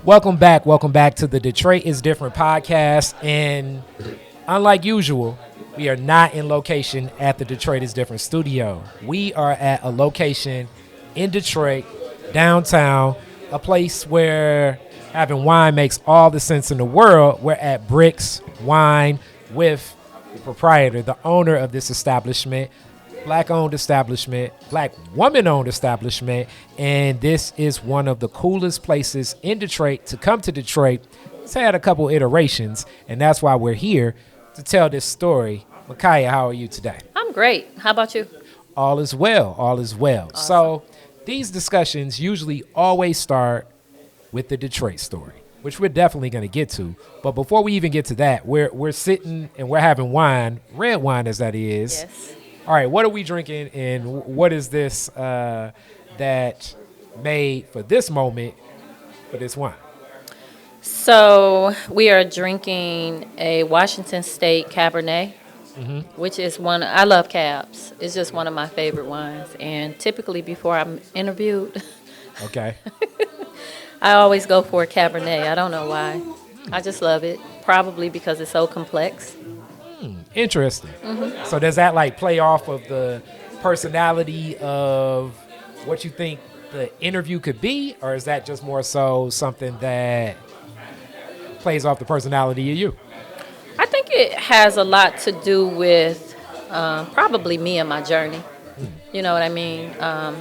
Welcome back to the Detroit is Different podcast. And unlike usual, we are not in location at the Detroit is Different studio. We are at a location in Detroit, downtown, a place where having wine makes all the sense in the world. We're at Brix Wine with the proprietor, the owner of this establishment, Black-owned establishment, Black woman-owned establishment, and this is one of the coolest places in Detroit to come to Detroit. It's had a couple iterations, and that's why we're here to tell this story. Mikiah, how are you today? I'm great. How about you? All is well. Awesome. So these discussions usually always start with the Detroit story, which we're definitely going to get to. But before we even get to that, we're sitting and we're having wine, red wine as that is. Yes. All right, what are we drinking, and what is this that made for this moment for this wine? So we are drinking a Washington State Cabernet, which is I love cabs. It's just one of my favorite wines. And typically before I'm interviewed, Okay. I always go for a Cabernet. I don't know why. I just love it, probably because it's so complex. Interesting. So does that like play off of the personality of what you think the interview could be, or is that just more so something that plays off the personality of you? I think it has a lot to do with probably me and my journey. You know what I mean? An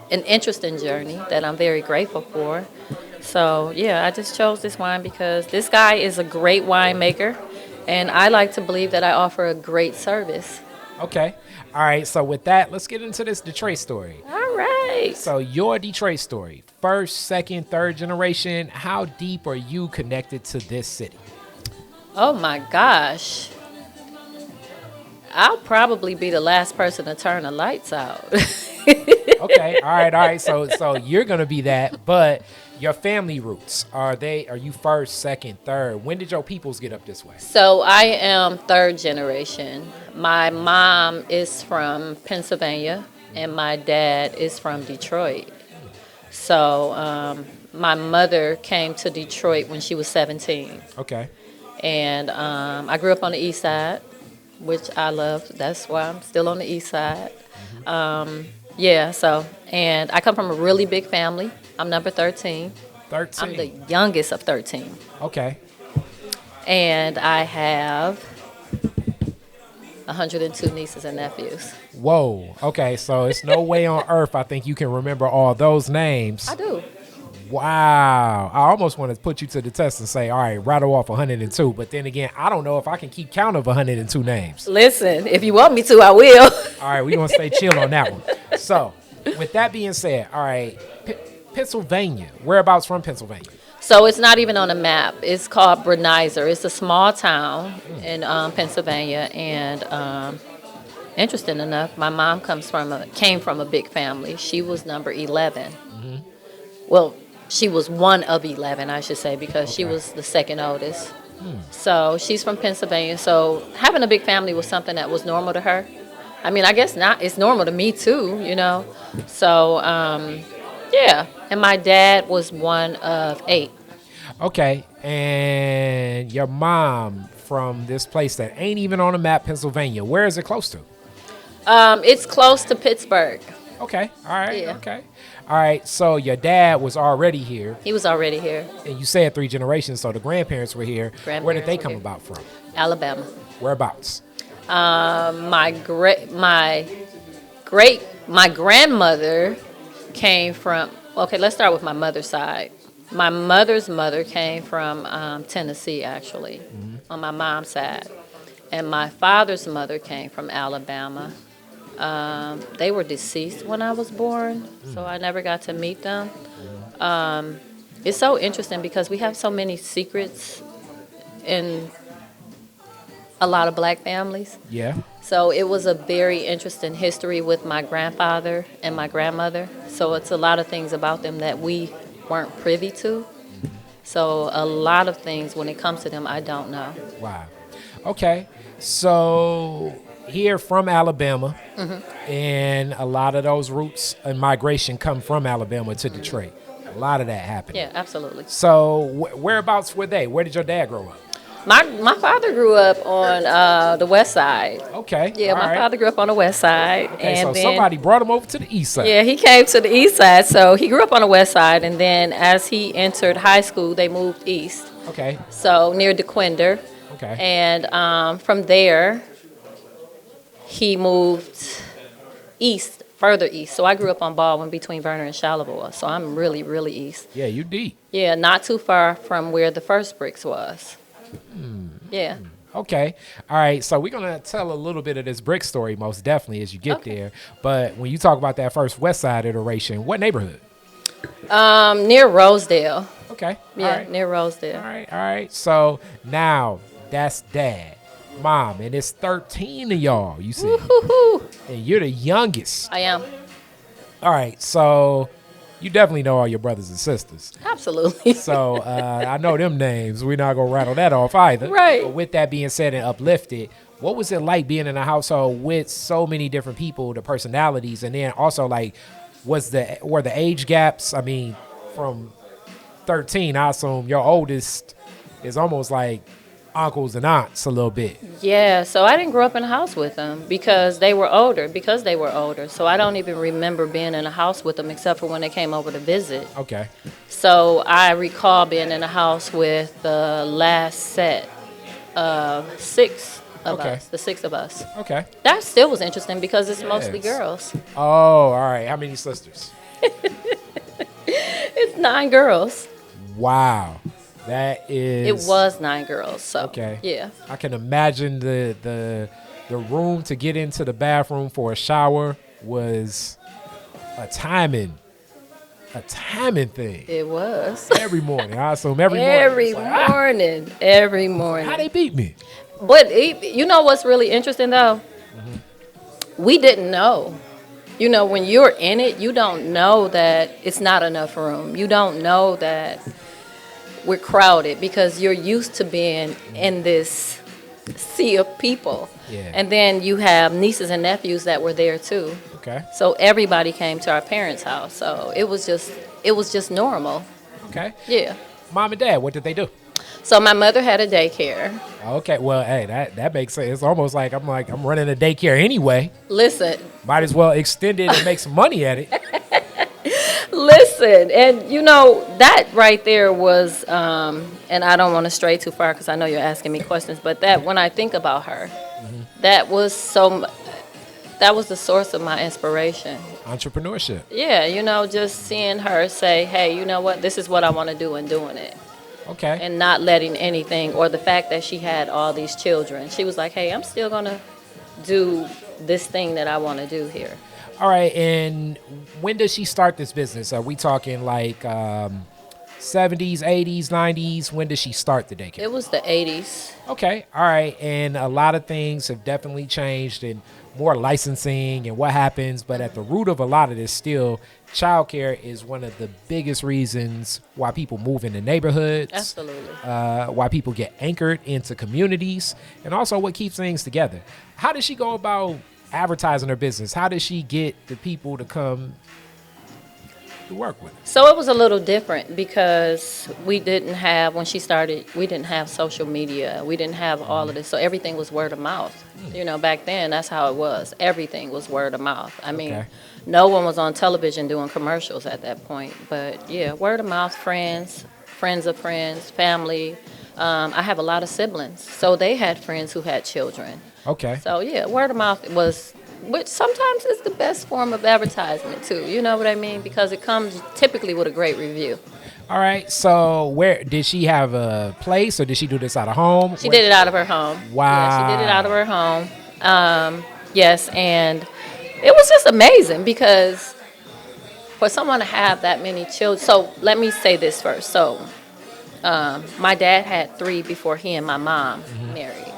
interesting journey that I'm very grateful for. So, yeah, I just chose this wine because this guy is a great winemaker, and I like to believe that I offer a great service. Okay. All right. So with that, let's get into this Detroit story. All right. So your Detroit story, first, second, third generation, how deep are you connected to this city? Oh, my gosh. I'll probably be the last person to turn the lights out. Okay. All right. So you're going to be that, but your family roots, are you first, second, third? When did your peoples get up this way? So I am third generation. My mom is from Pennsylvania, and my dad is from Detroit. So my mother came to Detroit when she was 17. Okay. And I grew up on the east side, which I loved. That's why I'm still on the east side. And I come from a really big family. I'm number 13. 13. I'm the youngest of 13. Okay. And I have 102 nieces and nephews. Whoa. Okay. So it's no way on earth I think you can remember all those names. I do. Wow. I almost want to put you to the test and say, all right, rattle off 102. But then again, I don't know if I can keep count of 102 names. Listen, if you want me to, I will. All right. We're going to stay chill on that one. So with that being said, all right, Pennsylvania. Whereabouts from Pennsylvania? So it's not even on a map. It's called Brenizer. It's a small town in Pennsylvania. And interesting enough, my mom came from a big family. She was number 11. Well, she was one of 11, I should say, because she was the second oldest. So she's from Pennsylvania. So having a big family was something that was normal to her. I mean, I guess not. It's normal to me, too, you know. So, yeah. And my dad was one of 8. Okay. And your mom from this place that ain't even on the map, Pennsylvania. Where is it close to? It's close to Pittsburgh. Okay. All right. Yeah. Okay. All right. So your dad was already here. He was already here. And you said 3 generations, so the grandparents were here. Where did they come about from? Alabama. Whereabouts? My grandmother came from. Okay, let's start with my mother's side. My mother's mother came from Tennessee, actually, on my mom's side, and my father's mother came from Alabama. They were deceased when I was born, so I never got to meet them. It's so interesting because we have so many secrets in a lot of Black families. Yeah. So it was a very interesting history with my grandfather and my grandmother. So it's a lot of things about them that we weren't privy to. So a lot of things when it comes to them, I don't know. Wow. Okay. So here from Alabama, and a lot of those roots and migration come from Alabama to Detroit. A lot of that happened. Yeah, absolutely. So whereabouts were they? Where did your dad grow up? My father grew up on the west side. Okay. Yeah, all my right. father grew up on the west side. Okay, and so then, somebody brought him over to the east side. Yeah, he came to the east side. So he grew up on the west side, and then as he entered high school, they moved east. Okay. So near DeQuinder. Okay. And from there, he moved east, further east. So I grew up on Baldwin between Vernon and Charlevoix. So I'm really, really east. Yeah, you deep. Yeah, not too far from where the first Brix was. Yeah. Okay. All right. So we're going to tell a little bit of this brick story, most definitely, as you get there. But when you talk about that first west side iteration, what neighborhood? Near Rosedale. Okay. Yeah, All right. near Rosedale. All right. All right. So now that's dad, mom, and it's 13 of y'all, you see. Woo-hoo-hoo. And you're the youngest. I am. All right. So you definitely know all your brothers and sisters. Absolutely. So I know them names. We're not going to rattle that off either. Right. But with that being said and uplifted, what was it like being in a household with so many different people, the personalities, and then also like were the age gaps? I mean, from 13, I assume your oldest is almost like uncles and aunts a little bit. Yeah, so I didn't grow up in a house with them because they were older. So I don't even remember being in a house with them except for when they came over to visit. Okay. So I recall being in a house with the last set of six of us, the six of us. Okay. That still was interesting because it's mostly Yes. girls. Oh, all right. How many sisters? It's 9 girls. Wow. That is. It was 9 girls. So Okay. yeah. I can imagine the room to get into the bathroom for a shower was a timing thing. It was. Every morning. I assume every morning. Every It's like, morning. Every morning. how they beat me? But you know what's really interesting though? We didn't know. You know, when you're in it, you don't know that it's not enough room. You don't know that we're crowded because you're used to being in this sea of people. Yeah. And then you have nieces and nephews that were there too. Okay. So everybody came to our parents' house. So it was just normal. Okay. Yeah. Mom and dad, what did they do? So my mother had a daycare. Okay. Well, hey, that makes sense. It's almost like I'm running a daycare anyway. Listen, Might as well extend it and make some money at it. Listen, and you know, that right there was, and I don't want to stray too far because I know you're asking me questions, but that when I think about her, that was the source of my inspiration. Entrepreneurship. Yeah, you know, just seeing her say, hey, you know what, this is what I want to do and doing it. Okay. And not letting anything, or the fact that she had all these children. She was like, hey, I'm still going to do this thing that I want to do here. All right, and when does she start this business? Are we talking like 70s, 80s, 90s? When does she start the daycare? It was the 80s. Okay, all right, and a lot of things have definitely changed and more licensing and what happens, but at the root of a lot of this still, childcare is one of the biggest reasons why people move into neighborhoods. Absolutely. Why people get anchored into communities, and also what keeps things together. How does she go about advertising her business? How does she get the people to come to work with her? So it was a little different because when she started, we didn't have social media. We didn't have all of this. So everything was word of mouth. You know, back then, that's how it was. Everything was word of mouth. I mean, no one was on television doing commercials at that point. But yeah, word of mouth, friends of friends, family. I have a lot of siblings. So they had friends who had children. Okay. So yeah, word of mouth which sometimes is the best form of advertisement too. You know what I mean? Because it comes typically with a great review. All right. So where did she have a place, or did she do this out of home? She did it out of her home. Wow. Yeah, she did it out of her home. Yes, and it was just amazing because for someone to have that many children. So let me say this first. So my dad had 3 before he and my mom married.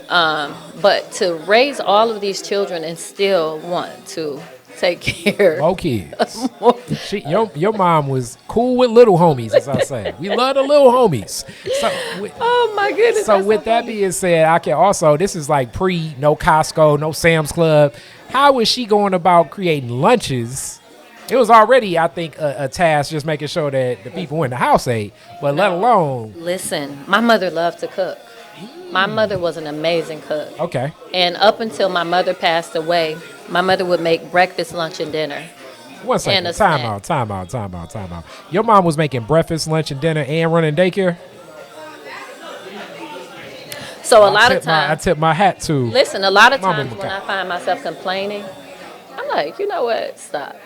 But to raise all of these children and still want to take care More kids. Your mom was cool with little homies, as I say. We love the little homies. So, oh my goodness. so with that being said, I can also, this is like no Costco, no Sam's Club. How is she going about creating lunches It was already, I think, a task just making sure that the people in the house ate, but let alone. Listen, my mother loved to cook. My mother was an amazing cook. Okay. And up until my mother passed away, my mother would make breakfast, lunch, and dinner. One second. And a Time out. Your mom was making breakfast, lunch, and dinner and running daycare? So a lot of times, I tip my hat to. listen, a lot of Mama times when Mikiah. I find myself complaining, I'm like, you know what? Stop.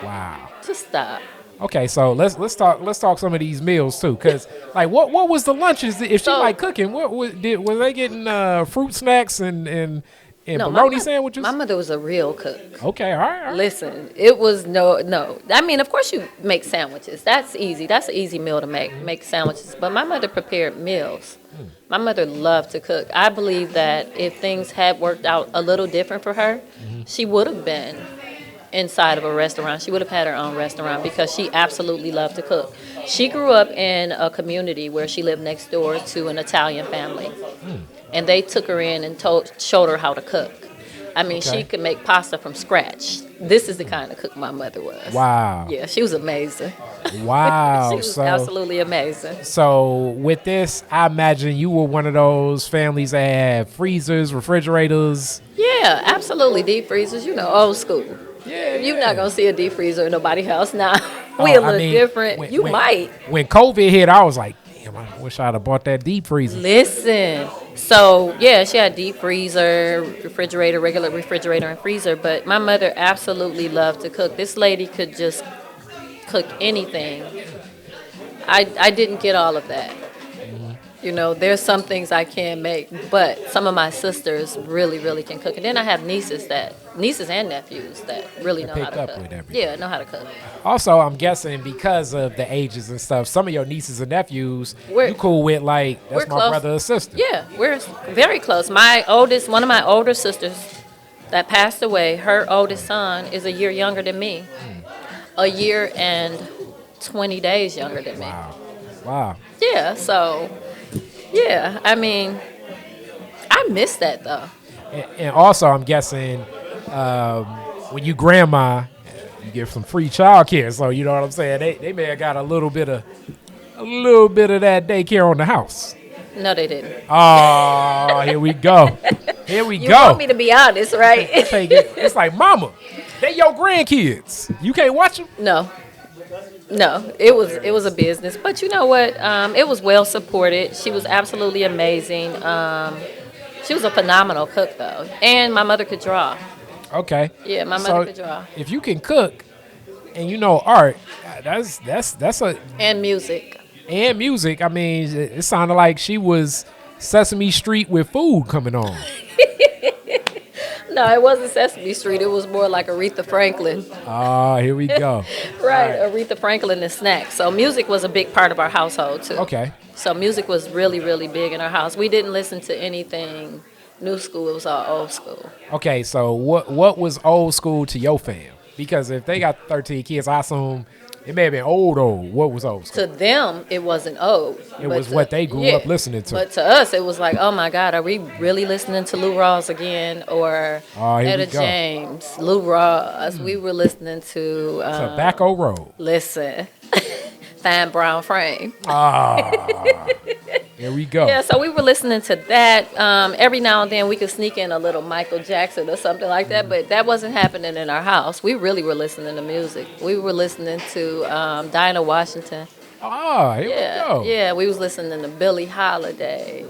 Wow. Just stop. Okay, so let's talk some of these meals too, cause like what was the lunches if she So- like cooking? What was they getting fruit snacks and No, bologna sandwiches? My mother was a real cook. Okay, all right. Listen, it was no. I mean, of course you make sandwiches. That's easy. That's an easy meal to make sandwiches. But my mother prepared meals. My mother loved to cook. I believe that if things had worked out a little different for her, she would have been inside of a restaurant. She would have had her own restaurant because she absolutely loved to cook. She grew up in a community where she lived next door to an Italian family. And they took her in and showed her how to cook. I mean, Okay. she could make pasta from scratch. This is the kind of cook my mother was. Wow. Yeah, she was amazing. Wow. She was so absolutely amazing. so with this, I imagine you were one of those families that had freezers, refrigerators. Yeah, absolutely. Deep freezers, old school. Yeah. You're not going to see a deep freezer in nobody's house now. We a little different. You might. When COVID hit, I was like, damn, I wish I'd have bought that deep freezer. Listen. So, yeah, she had deep freezer, refrigerator, regular refrigerator and freezer. But my mother absolutely loved to cook. This lady could just cook anything. I didn't get all of that. There's some things I can't make, but some of my sisters really, really can cook. And then I have nieces and nephews that really know how pick to up cook. with everything. Yeah, know how to cook. Also, I'm guessing because of the ages and stuff, some of your nieces and nephews, you cool with like, we're that's my close. brother or sister. Yeah, we're very close. One of my older sisters that passed away, her oldest son is a year younger than me. A year and 20 days younger than me. Wow. Yeah, so, yeah, I mean, I miss that though. And also, I'm guessing when you grandma, you get some free child care. So you know what I'm saying? They may have got a little bit of that daycare on the house. No, they didn't. Oh, here we go. Here we You go. want me to be honest, right? It's like, mama, they your grandkids. You can't watch them. No, it was a business, but you know what? It was well supported. She was absolutely amazing. She was a phenomenal cook, though, and my mother could draw. Okay. Yeah, my mother could draw. If you can cook and you know art, that's a And music. and music. I mean, it sounded like she was Sesame Street with food coming on. No, it wasn't Sesame Street. It was more like Aretha Franklin. Oh, here we go. Right, Aretha Franklin and snacks. So music was a big part of our household, too. Okay. So music was really, really big in our house. We didn't listen to anything new school. It was all old school. Okay, so what was old school to your fam? Because if they got 13 kids, I assume it may have been old. What was old school? To them, it wasn't old. It was what they grew up listening to. But to us, it was like, oh my God, are we really listening to Lou Rawls again? Or Etta James, Lou Rawls. We were listening to Tobacco Road. Listen, Fine Brown Frame. Here we go. Yeah, so we were listening to that. Every now and then we could sneak in a little Michael Jackson or something like that, but that wasn't happening in our house. We really were listening to music. We were listening to Dinah Washington. Here we go. Yeah, we was listening to Billie Holiday,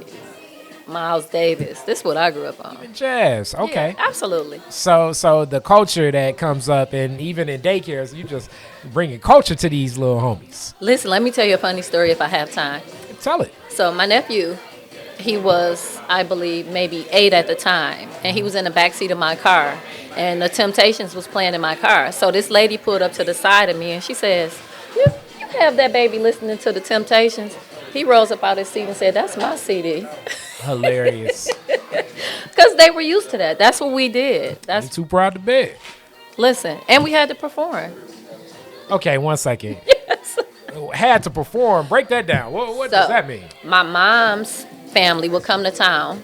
Miles Davis. This is what I grew up on. Jazz. Okay. Yeah, absolutely. So the culture that comes up, and even in daycares, you just bringing culture to these little homies. Listen, let me tell you a funny story if I have time. Tell it. So my nephew, he was, I believe, maybe 8 at the time, and he was in the backseat of my car, and The Temptations was playing in my car. So this lady pulled up to the side of me, and she says, you have that baby listening to The Temptations? He rose up out his seat and said, that's my CD. Hilarious. Because they were used to that. That's what we did. I'm too proud to bed. Listen, and we had to perform. Okay, 1 second. Yes. Had to perform. Break that down. What does that mean? My mom's family would come to town.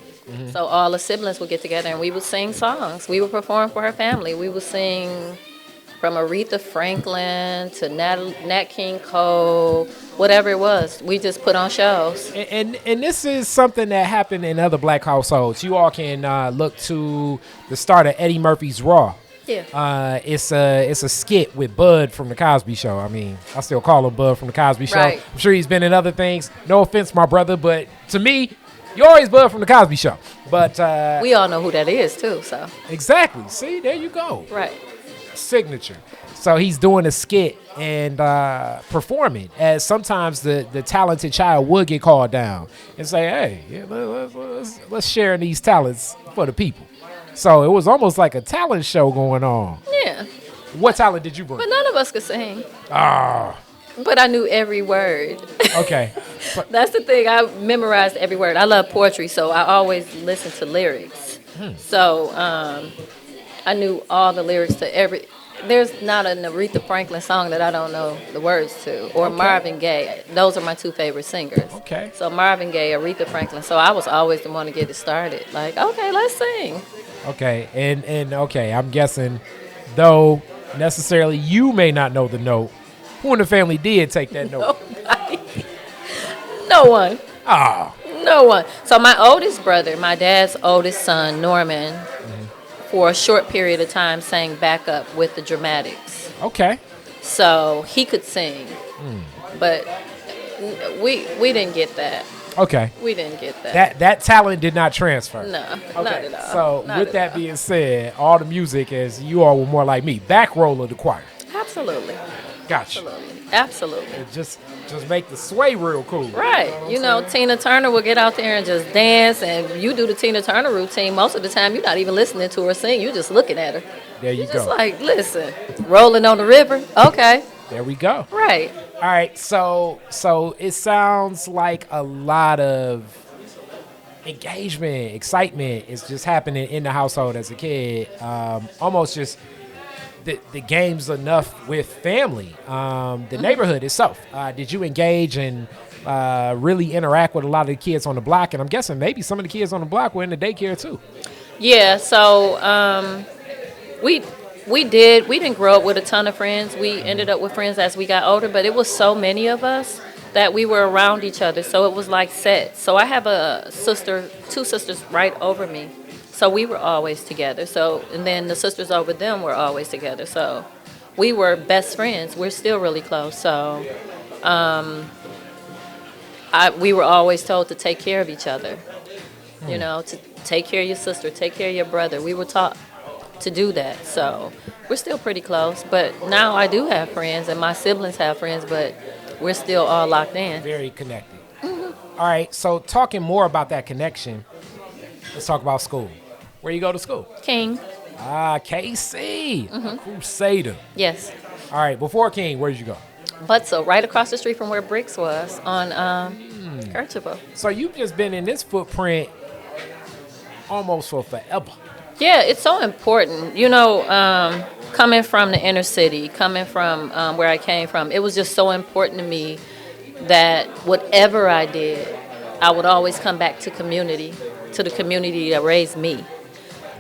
So all the siblings would get together and we would sing songs. We would perform for her family. We would sing from Aretha Franklin to Nat King Cole, whatever it was. We just put on shows. And this is something that happened in other black households. You all can look to the start of Eddie Murphy's Raw. Yeah. It's a skit with Bud from the Cosby Show. I mean, I still call him Bud from the Cosby Show. Right. I'm sure he's been in other things. No offense, my brother, but to me, you're always Bud from the Cosby Show. But we all know who that is too. So exactly. See, there you go. right. Signature. So he's doing a skit and performing, as sometimes the talented child would get called down and say, hey, yeah, let's share these talents for the people. So it was almost like a talent show going on. Yeah. What talent did you bring? But none of us could sing. Ah, But I knew every word. okay. That's the thing. I memorized every word. I love poetry, so I always listen to lyrics. So I knew all the lyrics to every. There's not an Aretha Franklin song that I don't know the words to, or Okay. Marvin Gaye. Those are my two favorite singers. Okay. So Marvin Gaye, Aretha Franklin. So I was always the one to get it started. Like, okay, let's sing. Okay. And okay, I'm guessing, though necessarily you may not know the note, who in the family did take that note? Nobody. No one. Ah. No one. So my oldest brother, my dad's oldest son, Norman, for a short period of time sang backup with the Dramatics. Okay. So he could sing. But we didn't get that. Okay. We didn't get that. That talent did not transfer. No, not Okay. at all. So Not with at that all. being said, all the music, as you all were more like me, back roll of the choir. Absolutely. Gotcha. Absolutely. Just make the sway real cool. Right. You know, Tina Turner will get out there and just dance, and you do the Tina Turner routine. Most of the time, you're not even listening to her sing. You're just looking at her. There you Just go. like, listen, rolling on the river. Okay. There we go. Right. All right. So it sounds like a lot of engagement, excitement is just happening in the household as a kid. Almost just the game's enough with family. The neighborhood itself. Did you engage and really interact with a lot of the kids on the block? And I'm guessing maybe some of the kids on the block were in the daycare too. Yeah, so we didn't grow up with a ton of friends. We ended up with friends as we got older, but it was so many of us that we were around each other, so it was like set. So I have two sisters right over me, so we were always together. So, and then the sisters over them were always together, so we were best friends. We're still really close, so we were always told to take care of each other, you know, to take care of your sister, take care of your brother. We were taught to do that, so we're still pretty close. But now I do have friends, and my siblings have friends, but we're still all locked in. Very connected. All right, so talking more about that connection, let's talk about school. Where you go to school? King, KC, Crusader. yes. All right, before King, where did you go? But so right across the street from where Brix was on Kercheval. So you've just been in this footprint almost for forever. Yeah, it's so important. You know, coming from the inner city, coming from where I came from, it was just so important to me that whatever I did, I would always come back to the community that raised me,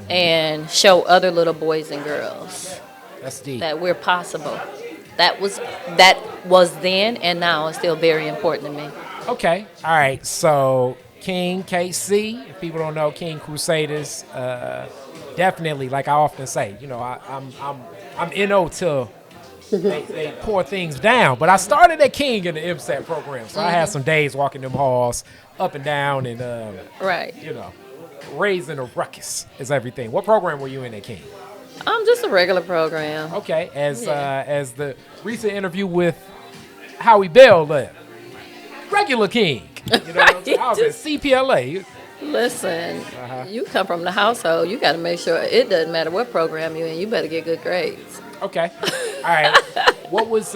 and show other little boys and girls That's deep. that we're possible. That was then, and now it's still very important to me. Okay. All right. So King KC, if people don't know, King Crusaders, definitely, like I often say, you know, I'm NO till they pour things down. But I started at King in the MSAT program, so I had some days walking them halls up and down and Right. you know, raising a ruckus is everything. What program were you in at King? Just a regular program. Okay, as Yeah. the recent interview with Howie Bell left, regular King. You know what I'm saying? I was at CPLA. Listen, you come from the household. You got to make sure it doesn't matter what program you're in. You better get good grades. Okay, all right. What was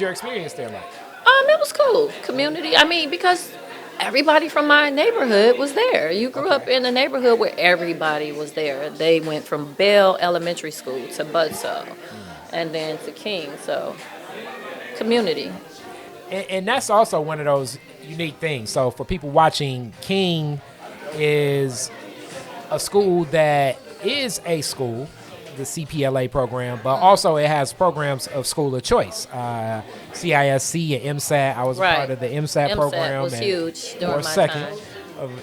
your experience there like? It was cool. Community. I mean, because everybody from my neighborhood was there. You grew up in a neighborhood where everybody was there. They went from Bell Elementary School to Budso, and then to King. So, community. And that's also one of those unique things. So for people watching, King is a school that is a school the CPLA program, but also it has programs of school of choice, CISC and MSAT. I was a part of the MSAT program. MSAT was huge during my second time.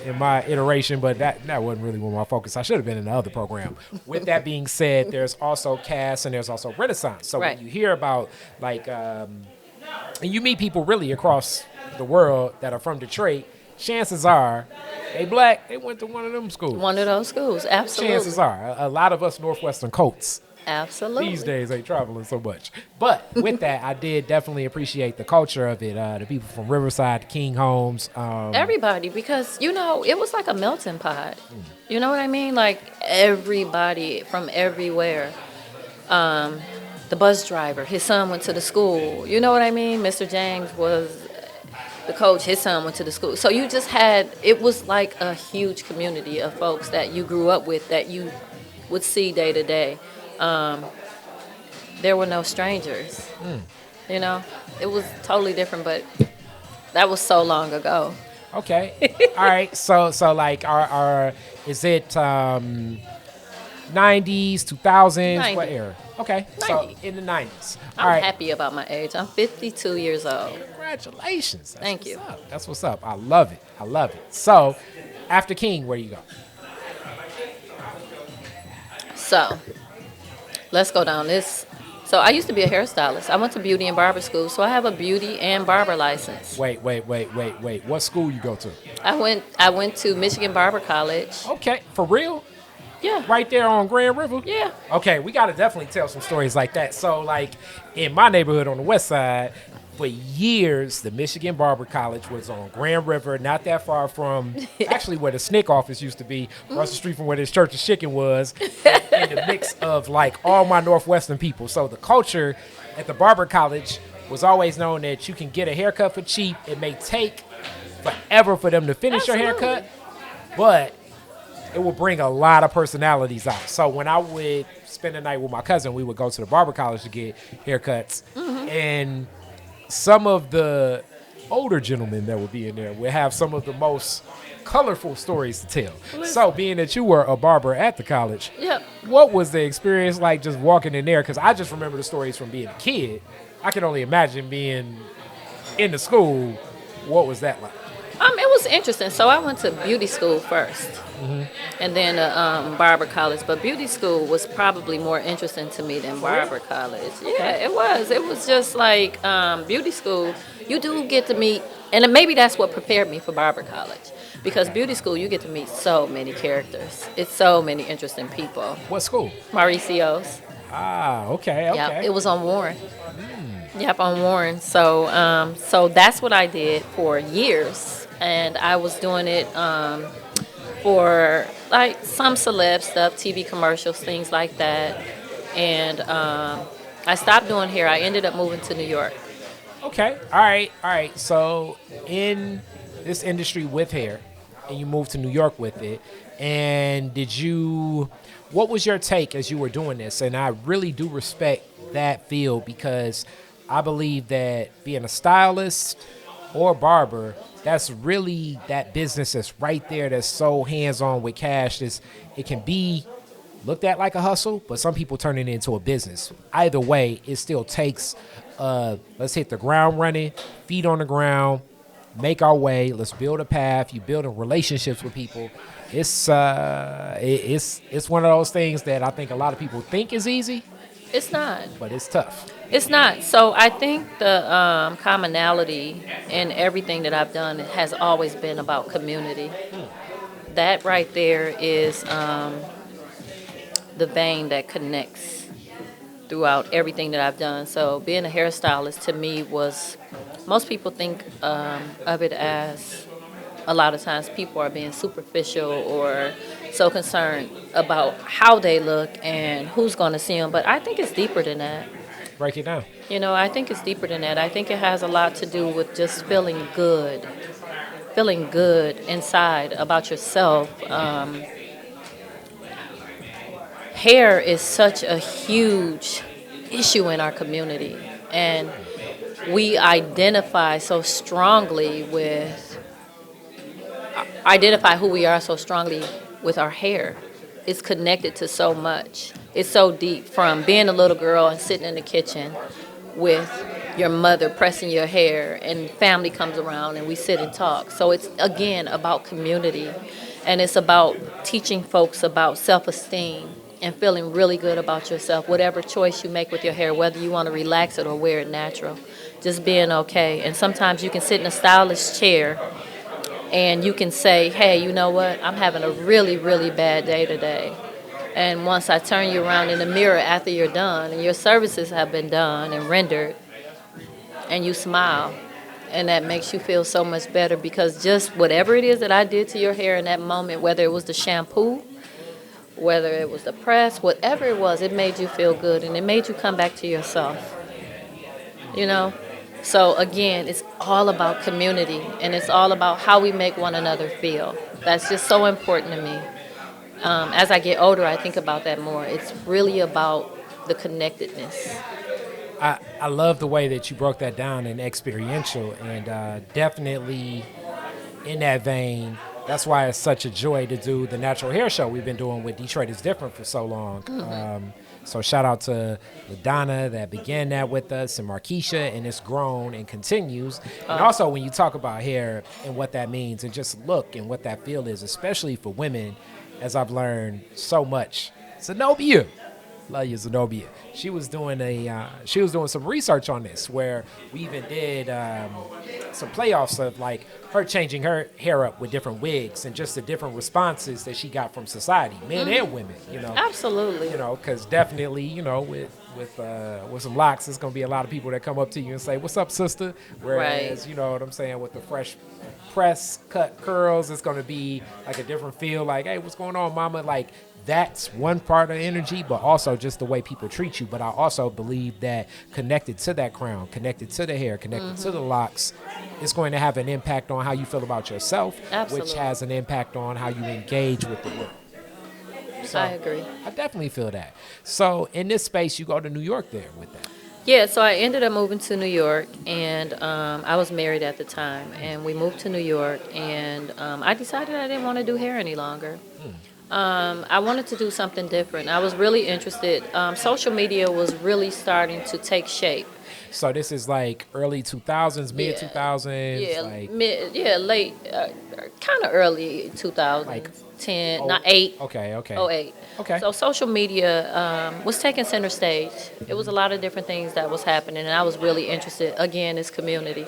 in my iteration, but that wasn't really my focus. I should have been in the other program. With that being said, there's also CAS and there's also Renaissance. So Right. when you hear about like, and you meet people really across the world that are from Detroit, chances are they black, they went to one of them schools. One of those schools, absolutely. Chances are a lot of us Northwestern Colts Absolutely. these days ain't traveling so much. But with that, I did definitely appreciate the culture of it. The people from Riverside, the King Homes. Everybody, because, it was like a melting pot. You know what I mean? Like, everybody from everywhere. The bus driver, his son went to the school. You know what I mean? Mr. James was the coach, his son went to the school. So you just it was like a huge community of folks that you grew up with that you would see day to day. There were no strangers. It was totally different, but that was so long ago. Okay. All right. So like is it 90s, 2000s? What 90s. era? Okay. 90s. So in the 90s. All I'm right. happy about my age. I'm 52 years old. Congratulations. That's Thank what's you. up. That's what's up. I love it. So after King, where you go? So, let's go down this. So, I used to be a hairstylist. I went to beauty and barber school, so I have a beauty and barber license. Wait. What school you go to? I went to Michigan Barber College. Okay. For real? Yeah. Right there on Grand River? Yeah. Okay, we got to definitely tell some stories like that. So, like, in my neighborhood on the west side, for years, the Michigan Barber College was on Grand River, not that far from actually where the SNCC office used to be, across the street from where this Church of Chicken was, in the mix of, like, all my Northwestern people. So the culture at the Barber College was always known that you can get a haircut for cheap. It may take forever for them to finish your haircut, but it will bring a lot of personalities out. So when I would spend the night with my cousin, we would go to the Barber College to get haircuts, and some of the older gentlemen that would be in there would have some of the most colorful stories to tell. So being that you were a barber at the college, Yep. what was the experience like just walking in there? Because I just remember the stories from being a kid. I can only imagine being in the school. What was that like? It was interesting. So I went to beauty school first, and then barber college. But beauty school was probably more interesting to me than barber college. Yeah, it was. It was just like beauty school. You do get to meet, and maybe that's what prepared me for barber college. Because beauty school, you get to meet so many characters. It's so many interesting people. What school? Mauricio's. Ah, okay. Yeah, it was on Warren. Yep, on Warren. So, so that's what I did for years, and I was doing it for like some celeb stuff, TV commercials, things like that. And I stopped doing hair. I ended up moving to New York. Okay. All right. So in this industry with hair, and you moved to New York with it, and what was your take as you were doing this? And I really do respect that field because I believe that being a stylist or barber, that's really that business that's right there that's so hands-on with cash. It can be looked at like a hustle, but some people turn it into a business. Either way, it still takes, let's hit the ground running, feet on the ground, make our way, let's build a path. You building relationships with people. It's one of those things that I think a lot of people think is easy. It's not. But it's tough. It's not. So I think the commonality in everything that I've done has always been about community. That right there is the vein that connects throughout everything that I've done. So being a hairstylist to me was, most people think of it as, a lot of times people are being superficial or so concerned about how they look and who's going to see them. But I think it's deeper than that. Break it down. I think it's deeper than that. I think it has a lot to do with just feeling good inside about yourself. Hair is such a huge issue in our community, and we identify who we are so strongly with our hair. is connected to so much. It's so deep, from being a little girl and sitting in the kitchen with your mother pressing your hair, and family comes around and we sit and talk. So it's, again, about community, and it's about teaching folks about self-esteem and feeling really good about yourself, whatever choice you make with your hair, whether you want to relax it or wear it natural, just being okay. And sometimes you can sit in a stylish chair and you can say, hey, you know what, I'm having a really, really bad day today. And once I turn you around in the mirror after you're done and your services have been done and rendered, and you smile, and that makes you feel so much better, because just whatever it is that I did to your hair in that moment, whether it was the shampoo, whether it was the press, whatever it was, it made you feel good, and it made you come back to yourself, you know? So again, it's all about community, and it's all about how we make one another feel. That's just so important to me. As I get older, I think about that more. It's really about the connectedness. I love the way that you broke that down in experiential, and definitely in that vein, that's why it's such a joy to do the natural hair show we've been doing with Detroit is Different for so long. So shout out to LaDonna that began that with us, and Markeisha, and it's grown and continues. And also when you talk about hair and what that means and just look and what that feel is, especially for women, as I've learned so much. Zenobia, love you, Zenobia. She was doing some research on this, where we even did some playoffs of like her changing her hair up with different wigs and just the different responses that she got from society, men and women. You know, Absolutely. You know, because definitely, you know, with some locks, there's gonna be a lot of people that come up to you and say, "What's up, sister?" Whereas, Right. you know what I'm saying, with the fresh press cut curls, it's gonna be like a different feel. Like, "Hey, what's going on, mama?" Like, that's one part of energy, but also just the way people treat you. But I also believe that connected to that crown, connected to the hair, connected to the locks, it's going to have an impact on how you feel about yourself, which Absolutely. has an impact on how you engage with the world. So I agree. I definitely feel that. So in this space, you go to New York there with that. Yeah, so I ended up moving to New York, and I was married at the time, and we moved to New York, and I decided I didn't want to do hair any longer. I wanted to do something different. I was really interested. Social media was really starting to take shape. So this is like early 2000s, mid 2000s, Yeah, like late, kind of early 2000s, Like 10, oh, not 8. okay, okay. Oh, 08. Okay. So social media was taking center stage. It was a lot of different things that was happening, and I was really interested. Again, it's community.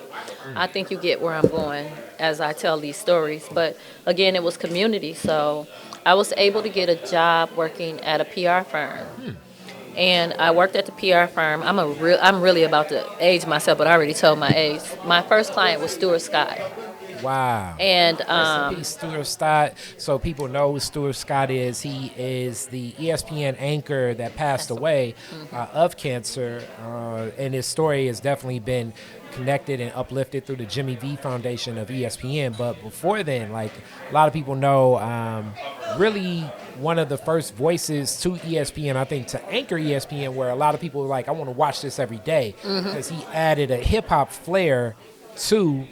I think you get where I'm going as I tell these stories. But again, it was community. So I was able to get a job working at a PR firm. And I worked at the PR firm. I'm really about to age myself, but I already told my age. My first client was Stuart Scott. Wow. And Rest in peace, Stuart Scott. So people know who Stuart Scott is. He is the ESPN anchor that passed away of cancer, and his story has definitely been connected and uplifted through the Jimmy V Foundation of ESPN. But before then, like a lot of people know, really one of the first voices to ESPN, I think, to anchor ESPN, where a lot of people were like, I want to watch this every day, because he added a hip hop flair to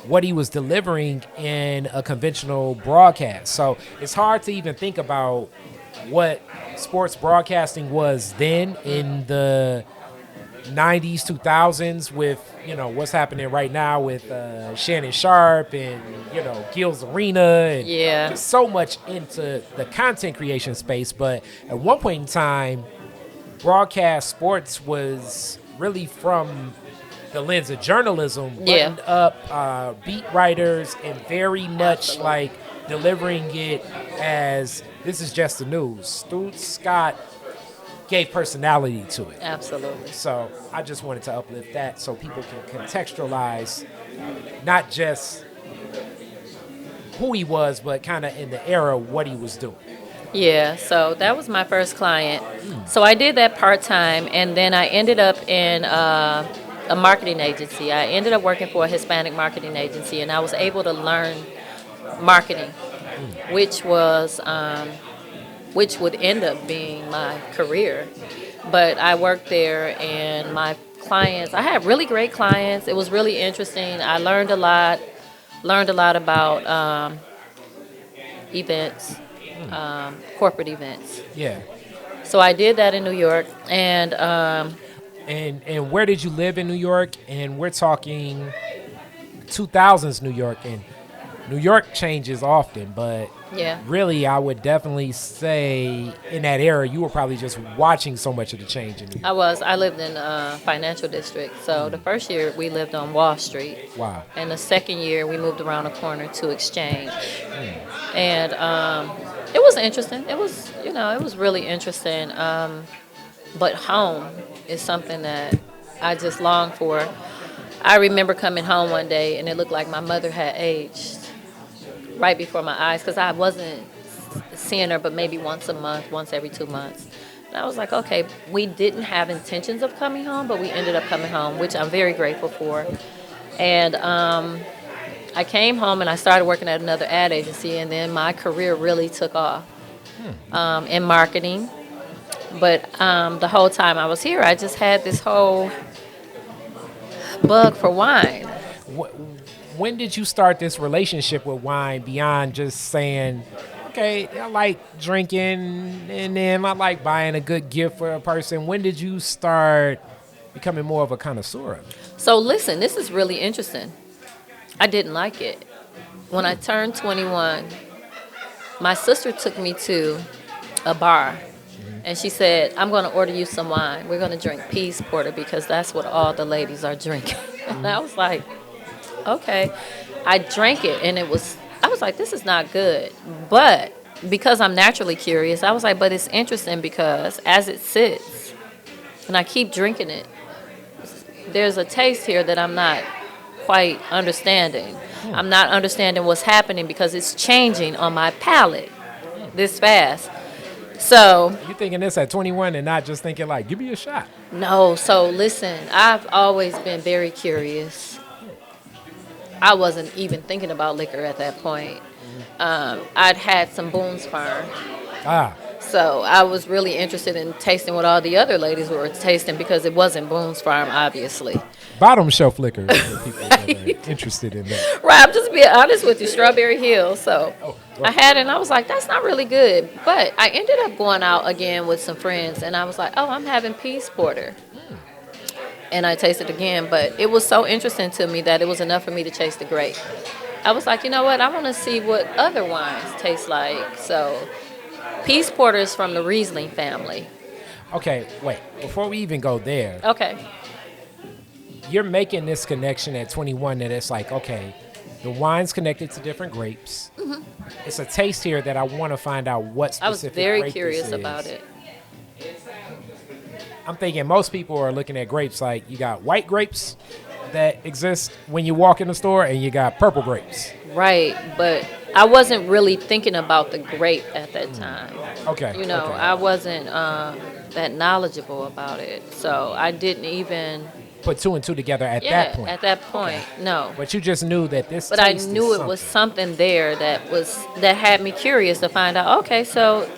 what he was delivering in a conventional broadcast. So it's hard to even think about what sports broadcasting was then in the 90s, 2000s, with, you know, what's happening right now with Shannon Sharp and, you know, Gil's Arena, and Yeah. just so much into the content creation space. But at one point in time, broadcast sports was really from the lens of journalism, Yeah. buttoned up beat writers, and very much like delivering it as this is just the news. Stuart Scott gave personality to it. Absolutely. So I just wanted to uplift that so people can contextualize not just who he was, but kind of in the era what he was doing. Yeah, so that was my first client. So I did that part-time, and then I ended up in a marketing agency. I ended up working for a Hispanic marketing agency, and I was able to learn marketing, which was which would end up being my career. But I worked there, and my clients, I had really great clients. It was really interesting. I learned a lot about events. corporate events. Yeah. So I did that in New York, and And where did you live in New York? And we're talking 2000s New York, and New York changes often, but yeah. really I would definitely say in that era you were probably just watching so much of the change in New York. I lived in financial district. So the first year we lived on Wall Street. Wow. And the second year we moved around the corner to Exchange. And it was interesting. It was, it was really interesting. But home is something that I just long for. I remember coming home one day and it looked like my mother had aged right before my eyes, because I wasn't seeing her but maybe once a month, once every 2 months. And I was like, okay, we didn't have intentions of coming home, but we ended up coming home, which I'm very grateful for. And I came home and I started working at another ad agency, and then my career really took off in marketing. But the whole time I was here, I just had this whole bug for wine. When did you start this relationship with wine beyond just saying, okay, I like drinking and then I like buying a good gift for a person? When did you start becoming more of a connoisseur of it? So listen, this is really interesting. I didn't like it. When I turned 21, my sister took me to a bar. And she said, I'm going to order you some wine. We're going to drink peas porter because that's what all the ladies are drinking. And I was like, okay. I drank it, and I was like, this is not good. But because I'm naturally curious, I was like, but it's interesting because as it sits and I keep drinking it, there's a taste here that I'm not quite understanding. I'm not understanding what's happening because it's changing on my palate this fast. So You thinking this at 21 and not just thinking like, give me a shot. no, so listen, I've always been very curious. I wasn't even thinking about liquor at that point. I'd had some Boone's Farm. Ah, So I was really interested in tasting what all the other ladies were tasting because it wasn't Boone's Farm, obviously. bottom shelf liquor for people that are interested in that. Right, I'm just being honest with you, Strawberry Hill. So I had it and I was like, that's not really good. But I ended up going out again with some friends and I was like, oh, I'm having peas porter. And I tasted again, but it was so interesting to me that it was enough for me to chase the grape. I was like, you know what, I want to see what other wines taste like. So peas porter is from the Riesling family. Okay, wait, before we even go there, Okay. you're making this connection at 21 that it's like, okay, the wine's connected to different grapes. It's a taste here that I want to find out what specific I was very grape curious this is. about it. I'm thinking most people are looking at grapes like you got white grapes that exist when you walk in the store and you got purple grapes. Right, but I wasn't really thinking about the grape at that time. Okay. You know, okay. I wasn't that knowledgeable about it. So I didn't even, Put two and two together at yeah, that point. at that point, no. But you just knew that this But I taste is knew it was something there that had me curious to find out, okay, so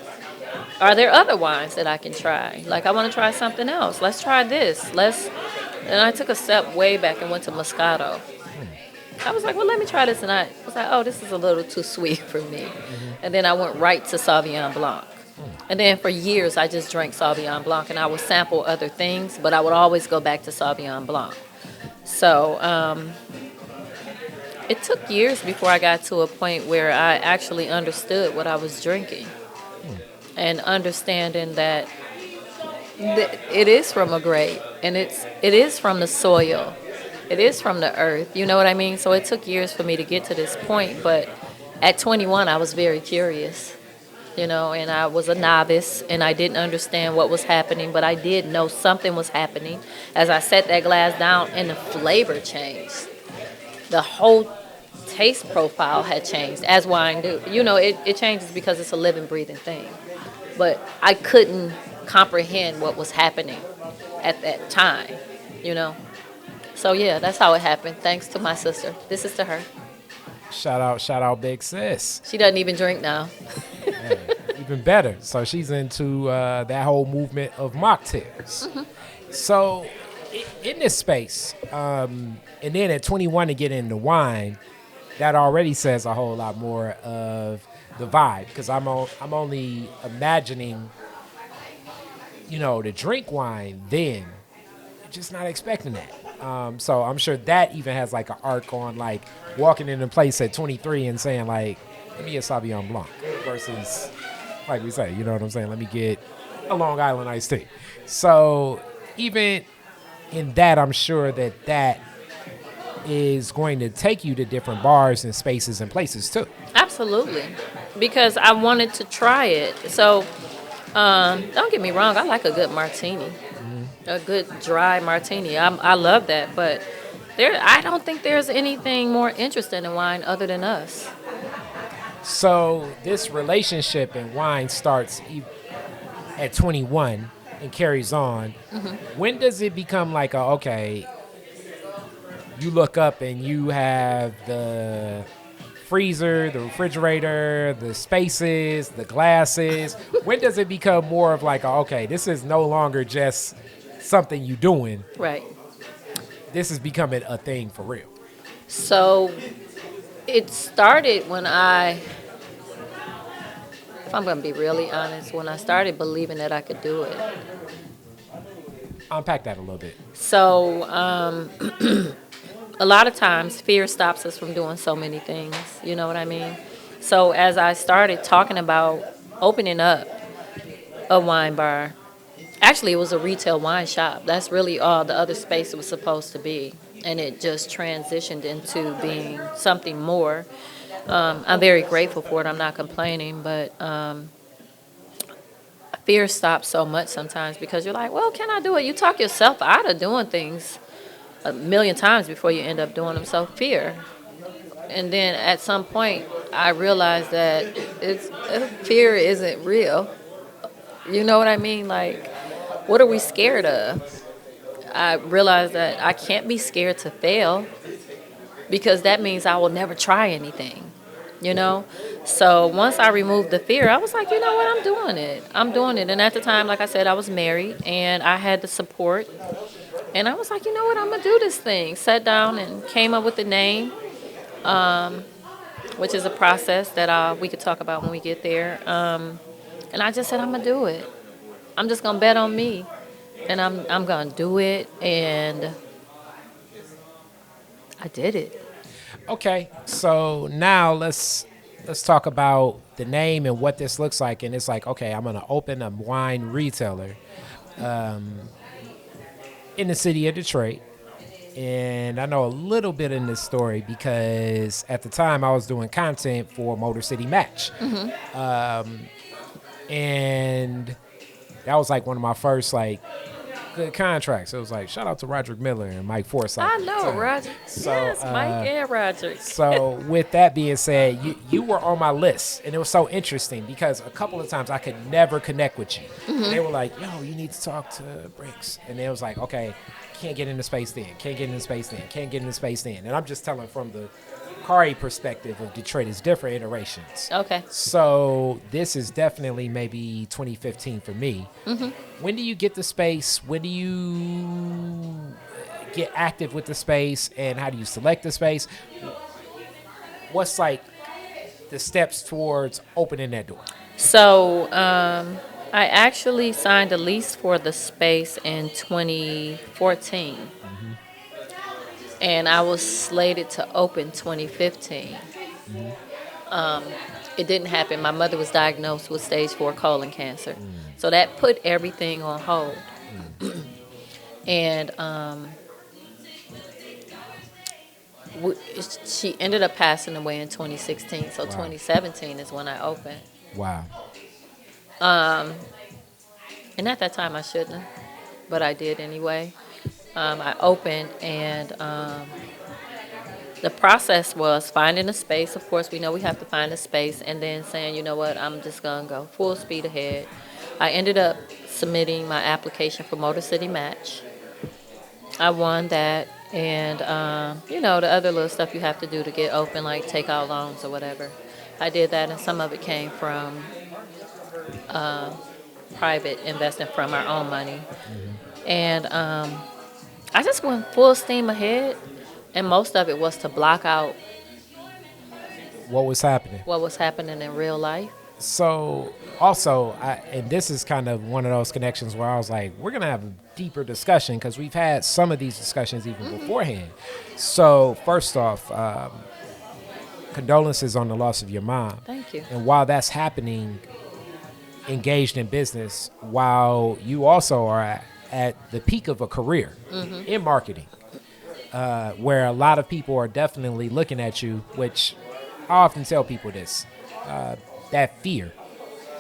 are there other wines that I can try? Like, I want to try something else. Let's try this. And I took a step way back and went to Moscato. I was like, well, let me try this. And I was like, oh, this is a little too sweet for me. And then I went right to Sauvignon Blanc. And then for years, I just drank Sauvignon Blanc. And I would sample other things, but I would always go back to Sauvignon Blanc. So it took years before I got to a point where I actually understood what I was drinking. And understanding that it is from a grape, and it is from the soil, it is from the earth. You know what I mean? So it took years for me to get to this point, but at 21, I was very curious, and I was a novice, and I didn't understand what was happening, but I did know something was happening as I set that glass down, and the flavor changed. The whole taste profile had changed, as wine do. It changes because it's a living, breathing thing. But I couldn't comprehend what was happening at that time, So yeah, that's how it happened. Thanks to my sister. This is to her. Shout out, big sis. She doesn't even drink now. Hey, even better. So she's into that whole movement of mocktails. So in this space, and then at 21 to get into wine, that already says a whole lot more of the vibe, because I'm only imagining, to drink wine then. Just not expecting that. So I'm sure that even has like an arc on like walking in a place at 23 and saying like, let me get Sauvignon Blanc versus, like we say, you know what I'm saying? Let me get a Long Island iced tea. So even in that, I'm sure that is going to take you to different bars and spaces and places too. Absolutely, because I wanted to try it. So don't get me wrong, I like a good martini, a good dry martini. I love that, but I don't think there's anything more interesting in wine other than us. So this relationship in wine starts at 21 and carries on. When does it become like okay, you look up and you have the freezer, the refrigerator, the spaces, the glasses? When does it become more of like okay, this is no longer just something you doing. Right. This is becoming a thing for real. So it started when if I'm going to be really honest, when I started believing that I could do it. Unpack that a little bit. So a lot of times fear stops us from doing so many things. You know what I mean? So as I started talking about opening up a wine bar, actually it was a retail wine shop. That's really all the other space was supposed to be. And it just transitioned into being something more. I'm very grateful for it. I'm not complaining, but fear stops so much sometimes because you're like, well, can I do it? You talk yourself out of doing things a million times before you end up doing them. So fear. And then at some point, I realized that fear isn't real. You know what I mean? Like, what are we scared of? I realized that I can't be scared to fail because that means I will never try anything, So once I removed the fear, I was like, you know what, I'm doing it. And at the time, like I said, I was married and I had the support. And I was like, you know what, I'm going to do this thing. Sat down and came up with the name, which is a process that we could talk about when we get there. And I just said, I'm going to do it. I'm just going to bet on me. And I'm going to do it. And I did it. Okay, so now let's talk about the name and what this looks like. And it's like, okay, I'm going to open a wine retailer in the city of Detroit. And I know a little bit in this story because at the time I was doing content for Motor City Match. And that was like one of my first good contracts. It was like, shout out to Roderick Miller and Mike Forsythe. I know, Roger. So, yes, Mike and Roderick. So with that being said, you were on my list. And it was so interesting because a couple of times I could never connect with you. They were like, yo, you need to talk to Brix. And it was like, okay, can't get into space then. Can't get into space then. Can't get into space then. And I'm just telling from the Kari perspective of Detroit is different iterations. Okay. So this is definitely maybe 2015 for me. When do you get the space? When do you get active with the space? And how do you select the space? What's like the steps towards opening that door? So I actually signed a lease for the space in 2014. And I was slated to open 2015. It didn't happen. My mother was diagnosed with stage 4 colon cancer. So that put everything on hold. And she ended up passing away in 2016. So 2017 is when I opened. Wow. And at that time I shouldn't have, but I did anyway. I opened and the process was finding a space. Of course, we know we have to find a space and then saying, you know what, I'm just going to go full speed ahead. I ended up submitting my application for Motor City Match. I won that and, the other little stuff you have to do to get open, like take out loans or whatever. I did that and some of it came from private investing from our own money. And I just went full steam ahead, and most of it was to block out What was happening? what was happening in real life. So also, and this is kind of one of those connections where I was like, we're gonna have a deeper discussion because we've had some of these discussions even beforehand. So first off, condolences on the loss of your mom. Thank you. And while that's happening, engaged in business, while you also are at the peak of a career in marketing, where a lot of people are definitely looking at you, which I often tell people this. That fear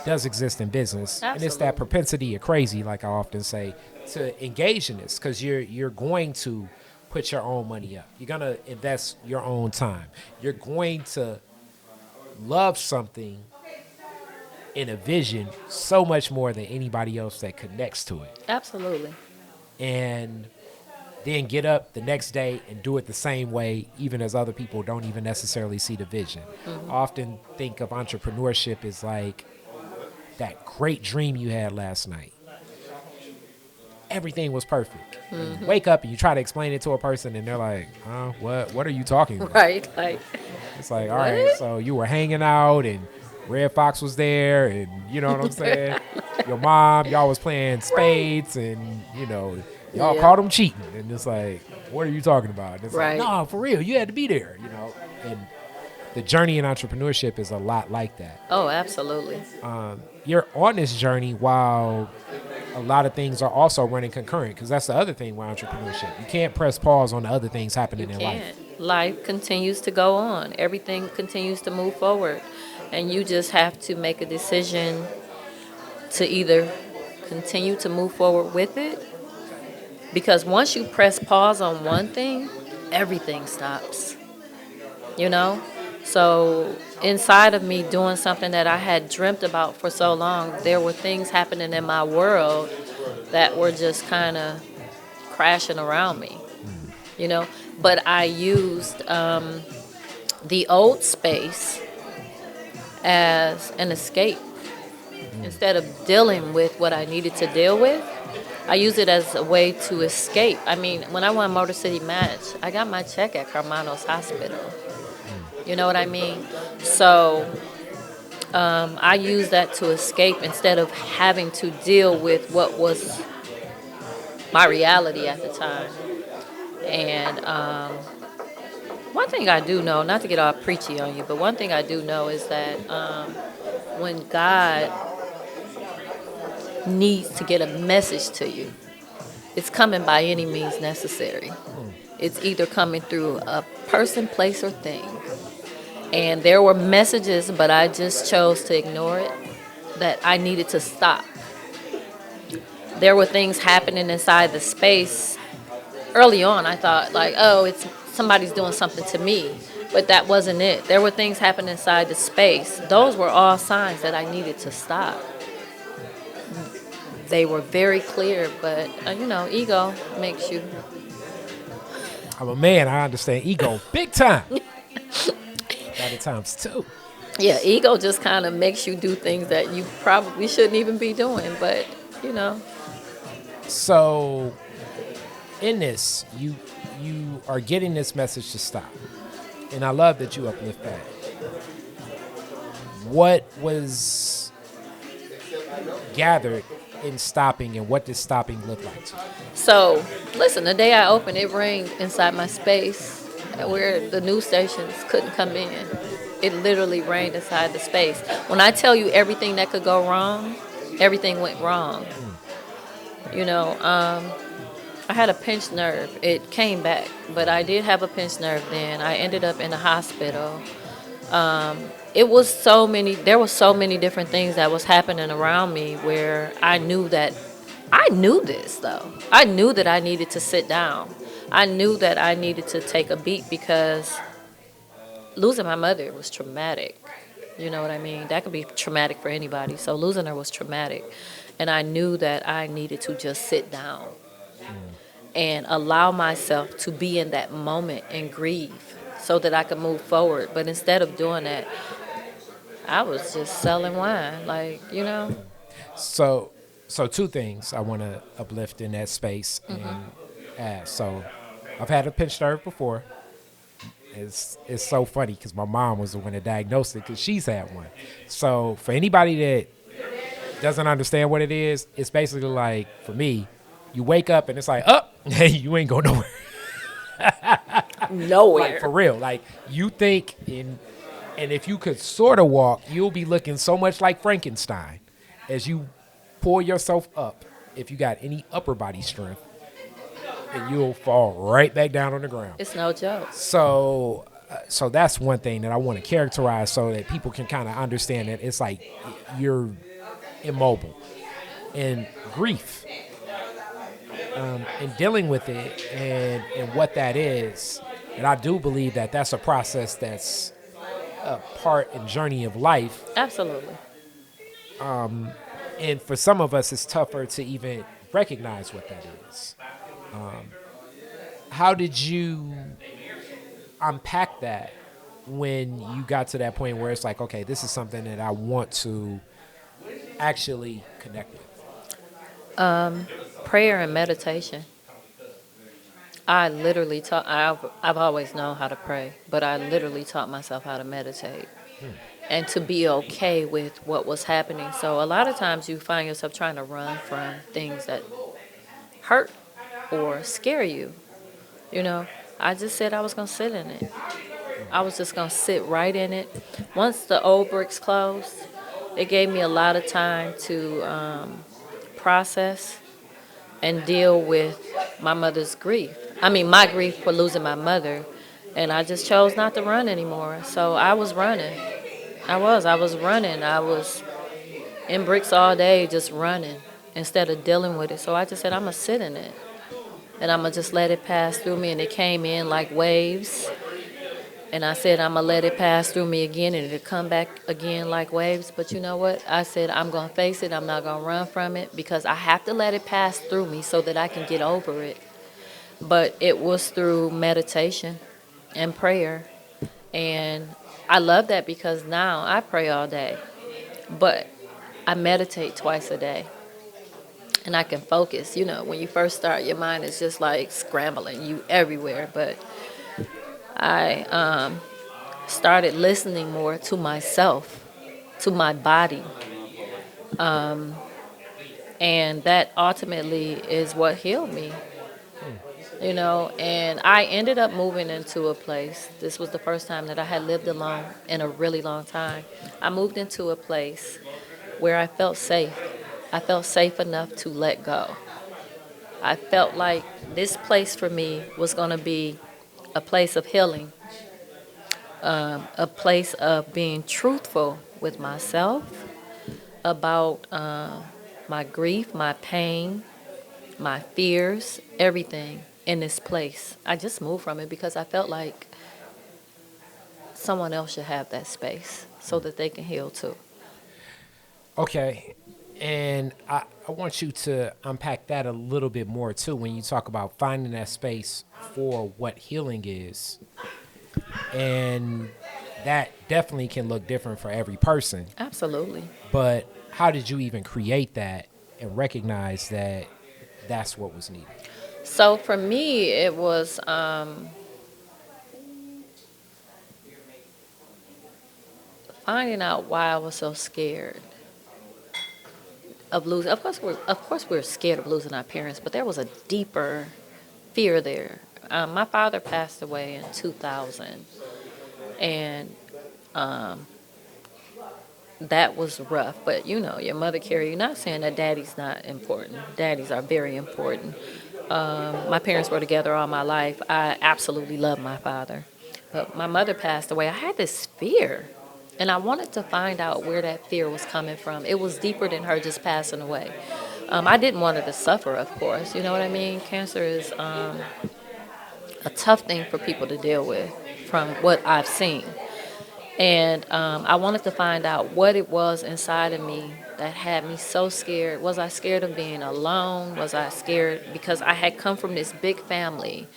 does exist in business. Absolutely. And it's that propensity of crazy, like I often say, to engage in this because you're going to put your own money up. You're going to invest your own time. You're going to love something in a vision so much more than anybody else that connects to it. Absolutely. And then get up the next day and do it the same way, even as other people don't even necessarily see the vision. I often think of entrepreneurship as like that great dream you had last night. Everything was perfect. And you wake up and you try to explain it to a person and they're like, huh, what are you talking about? Right. Like, It's like, all right, so you were hanging out and Red Fox was there and you know what I'm saying? Your mom, y'all was playing spades and, you know, y'all caught them cheating. And it's like, what are you talking about? And it's Right. like, no, for real, you had to be there, you know? And the journey in entrepreneurship is a lot like that. oh, absolutely. You're on this journey while a lot of things are also running concurrent because that's the other thing with entrepreneurship. You can't press pause on the other things happening in life. Can't. Life continues to go on. Everything continues to move forward. And you just have to make a decision to either continue to move forward with it. Because once you press pause on one thing, everything stops. You know? So inside of me doing something that I had dreamt about for so long, there were things happening in my world that were just kind of crashing around me. You know? But I used the old space as an escape. Instead of dealing with what I needed to deal with, I used it as a way to escape. I mean, when I won Motor City Match, I got my check at Carmano's Hospital. You know what I mean? So I used that to escape instead of having to deal with what was my reality at the time. And one thing I do know, not to get all preachy on you, but one thing I do know is that when God needs to get a message to you, it's coming by any means necessary. It's either coming through a person, place, or thing. And there were messages, but I just chose to ignore it, that I needed to stop. There were things happening inside the space. Early on, I thought, like, oh, it's somebody's doing something to me. But that wasn't it. There were things happening inside the space. Those were all signs that I needed to stop. They were very clear, but, ego makes you... I'm a man, I understand ego big time. Other times too. Yeah, ego just kind of makes you do things that you probably shouldn't even be doing, but, So, in this, you are getting this message to stop. And I love that you uplift that. What was gathered in stopping and what does stopping look like to you? So, listen, the day I opened, it rained inside my space where the news stations couldn't come in. It literally rained inside the space. When I tell you everything that could go wrong, everything went wrong. I had a pinched nerve. It came back, but I did have a pinched nerve then. I ended up in the hospital. There were so many different things that was happening around me where I knew this though. I knew that I needed to sit down. I knew that I needed to take a beat because losing my mother was traumatic. You know what I mean? That could be traumatic for anybody. So losing her was traumatic. And I knew that I needed to just sit down and allow myself to be in that moment and grieve so that I could move forward. But instead of doing that, I was just selling wine, So two things I want to uplift in that space and ask. So I've had a pinched nerve before, It's so funny because my mom was the one that diagnosed it because she's had one. So for anybody that doesn't understand what it is, it's basically like, for me, you wake up and it's like, oh, hey, you ain't going nowhere. Nowhere. Like, for real. Like, you think and if you could sort of walk, you'll be looking so much like Frankenstein as you pull yourself up. If you got any upper body strength, and you'll fall right back down on the ground. It's no joke. So that's one thing that I want to characterize so that people can kind of understand that it's like you're immobile. And grief, and dealing with it and what that is. And I do believe that that's a process that's a part and journey of life. Absolutely. And for some of us, it's tougher to even recognize what that is. How did you unpack that when you got to that point where it's like, okay, this is something that I want to actually connect with? Prayer and meditation. I literally taught, I've always known how to pray, but I literally taught myself how to meditate and to be okay with what was happening. So a lot of times you find yourself trying to run from things that hurt or scare you. You know, I just said I was going to sit in it. I was just going to sit right in it. Once the old Brix closed, it gave me a lot of time to process and deal with my mother's grief. I mean, my grief for losing my mother. And I just chose not to run anymore. So I was running. I was running. I was in Brix all day just running instead of dealing with it. So I just said, I'm going to sit in it. And I'm going to just let it pass through me. And it came in like waves. And I said, I'm going to let it pass through me again, and it'll come back again like waves. But you know what? I said, I'm going to face it. I'm not going to run from it because I have to let it pass through me so that I can get over it. But it was through meditation and prayer. And I love that because now I pray all day. But I meditate twice a day. And I can focus. You know, when you first start, your mind is just like scrambling you everywhere. But I started listening more to myself, to my body. And that ultimately is what healed me. You know, and I ended up moving into a place. This was the first time that I had lived alone in a really long time. I moved into a place where I felt safe. I felt safe enough to let go. I felt like this place for me was going to be a place of healing, a place of being truthful with myself about my grief, my pain, my fears, everything in this place. I just moved from it because I felt like someone else should have that space so that they can heal too. Okay. And I want you to unpack that a little bit more too when you talk about finding that space for what healing is. And that definitely can look different for every person. Absolutely. But how did you even create that and recognize that that's what was needed? So for me, it was finding out why I was so scared of losing. Of course, we're scared of losing our parents, but there was a deeper fear there. My father passed away in 2000, and that was rough. But you know, your mother carried you. Not saying that daddy's not important. Daddies are very important. My parents were together all my life. I absolutely love my father. But my mother passed away. I had this fear. And I wanted to find out where that fear was coming from. It was deeper than her just passing away. I didn't want her to suffer, of course. You know what I mean? Cancer is a tough thing for people to deal with from what I've seen. And I wanted to find out what it was inside of me that had me so scared. Was I scared of being alone? Was I scared because I had come from this big family?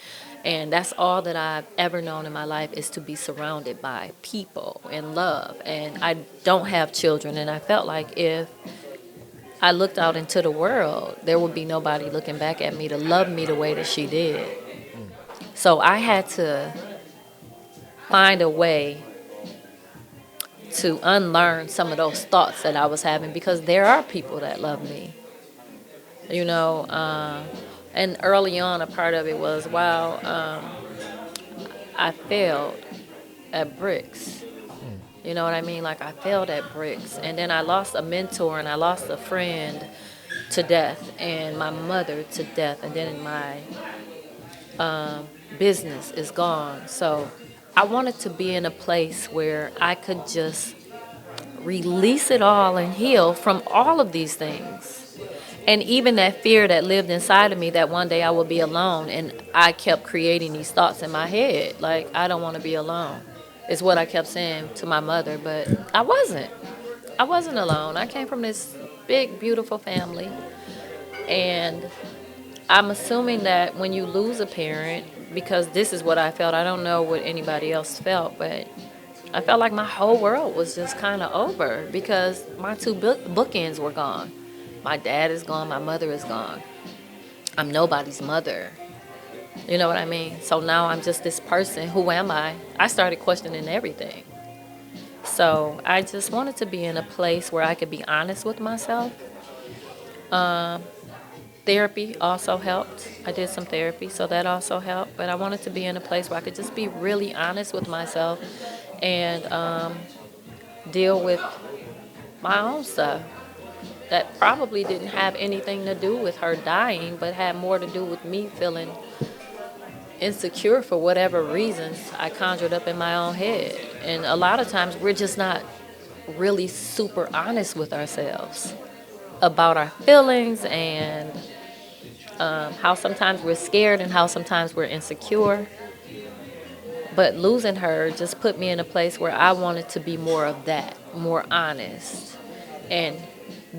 And that's all that I've ever known in my life is to be surrounded by people and love. And I don't have children. And I felt like if I looked out into the world, there would be nobody looking back at me to love me the way that she did. So I had to find a way to unlearn some of those thoughts that I was having, because there are people that love me, you know. And early on, a part of it was, wow, I failed at Brix. You know what I mean? Like, I failed at Brix, and then I lost a mentor, and I lost a friend to death, and my mother to death, and then my business is gone. So I wanted to be in a place where I could just release it all and heal from all of these things. And even that fear that lived inside of me that one day I would be alone, and I kept creating these thoughts in my head, like, I don't want to be alone, is what I kept saying to my mother. But I wasn't. I wasn't alone. I came from this big, beautiful family. And I'm assuming that when you lose a parent, because this is what I felt, I don't know what anybody else felt, but I felt like my whole world was just kind of over, because my two bookends were gone. My dad is gone, my mother is gone. I'm nobody's mother. You know what I mean? So now I'm just this person. Who am I? I started questioning everything. So I just wanted to be in a place where I could be honest with myself. Therapy also helped. I did some therapy, so that also helped. But I wanted to be in a place where I could just be really honest with myself and deal with my own stuff that probably didn't have anything to do with her dying, but had more to do with me feeling insecure for whatever reasons I conjured up in my own head. And a lot of times we're just not really super honest with ourselves about our feelings, and how sometimes we're scared and how sometimes we're insecure. But losing her just put me in a place where I wanted to be more of that, more honest, and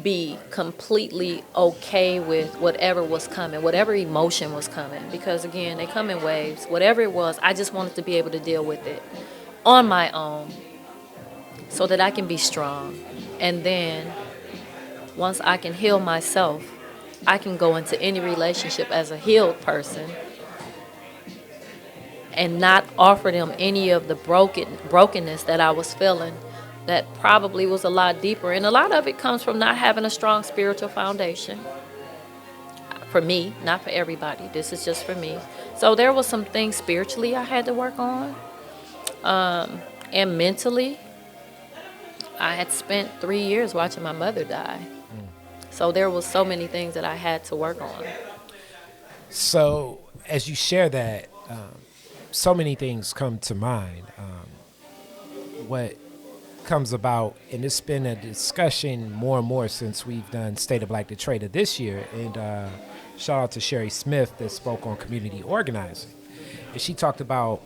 be completely okay with whatever was coming, whatever emotion was coming. Because again, they come in waves. Whatever it was, I just wanted to be able to deal with it on my own so that I can be strong. And then once I can heal myself, I can go into any relationship as a healed person and not offer them any of the brokenness that I was feeling, that probably was a lot deeper. And a lot of it comes from not having a strong spiritual foundation. For me, not for everybody. This is just for me. So there was some things spiritually I had to work on. And mentally, I had spent 3 years watching my mother die. So there was so many things that I had to work on. So as you share that, so many things come to mind. What comes about, and it's been a discussion more and more since we've done State of Black Detroit this year, and shout out to Sherry Smith that spoke on community organizing. And she talked about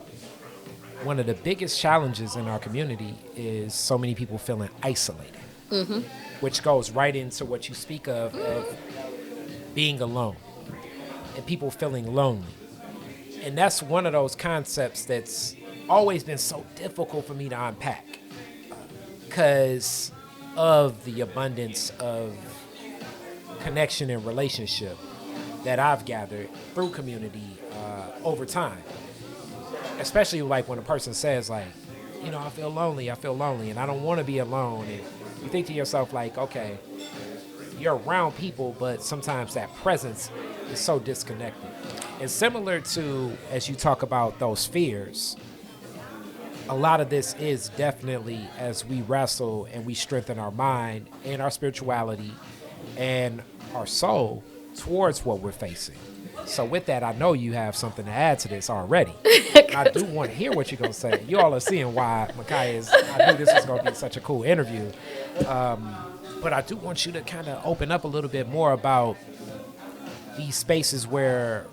one of the biggest challenges in our community is so many people feeling isolated, which goes right into what you speak of being alone and people feeling lonely. And that's one of those concepts that's always been so difficult for me to unpack because of the abundance of connection and relationship that I've gathered through community over time. Especially like when a person says like, you know, I feel lonely and I don't want to be alone. And you think to yourself like, okay, you're around people, but sometimes that presence is so disconnected. And similar to, as you talk about those fears, a lot of this is definitely as we wrestle and we strengthen our mind and our spirituality and our soul towards what we're facing. So with that, I know you have something to add to this already. I do want to hear what you're going to say. You all are seeing why Mikiah is, I knew this was going to be such a cool interview. But I do want you to kind of open up a little bit more about these spaces where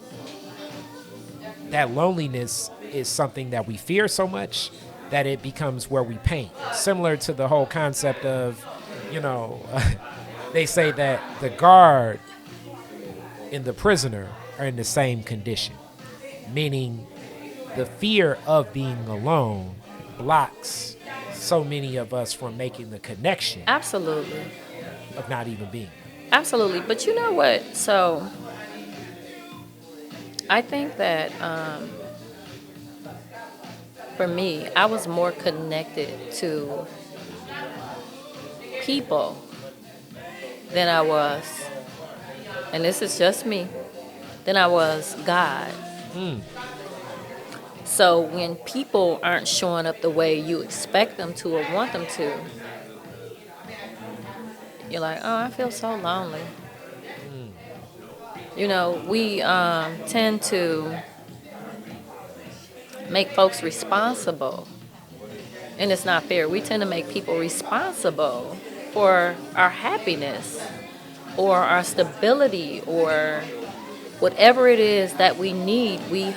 that loneliness is something that we fear so much that it becomes where we paint. Similar to the whole concept of, you know, they say that the guard and the prisoner are in the same condition, meaning the fear of being alone blocks so many of us from making the connection. Absolutely. Of not even being. Absolutely. But you know what? So I think that for me, I was more connected to people than I was, and this is just me, than I was God. So when people aren't showing up the way you expect them to or want them to, you're like, oh, I feel so lonely. You know, we tend to make folks responsible, and it's not fair. We tend to make people responsible for our happiness or our stability or whatever it is that we need. We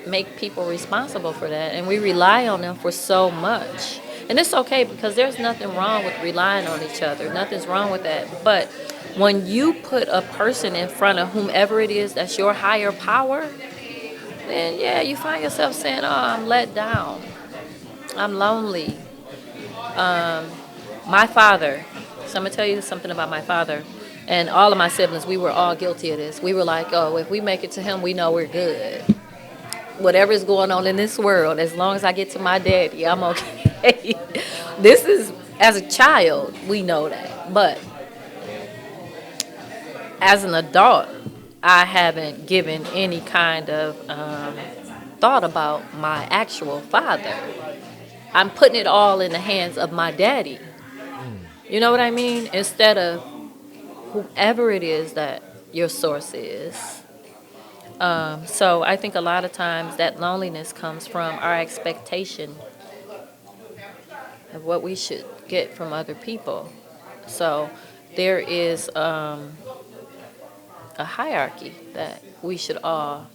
make people responsible for that, and we rely on them for so much. And it's okay, because there's nothing wrong with relying on each other. Nothing's wrong with that. But when you put a person in front of whomever it is that's your higher power, then yeah, you find yourself saying, oh, I'm let down. I'm lonely. My father, so I'm going to tell you something about my father. And all of my siblings, we were all guilty of this. We were like, oh, if we make it to him, we know we're good. Whatever is going on in this world, as long as I get to my daddy, I'm okay. This is, as a child, we know that. But as an adult, I haven't given any kind of thought about my actual father. I'm putting it all in the hands of my daddy. You know what I mean? Instead of whoever it is that your source is. So I think a lot of times that loneliness comes from our expectation of what we should get from other people. So there is a hierarchy that we should all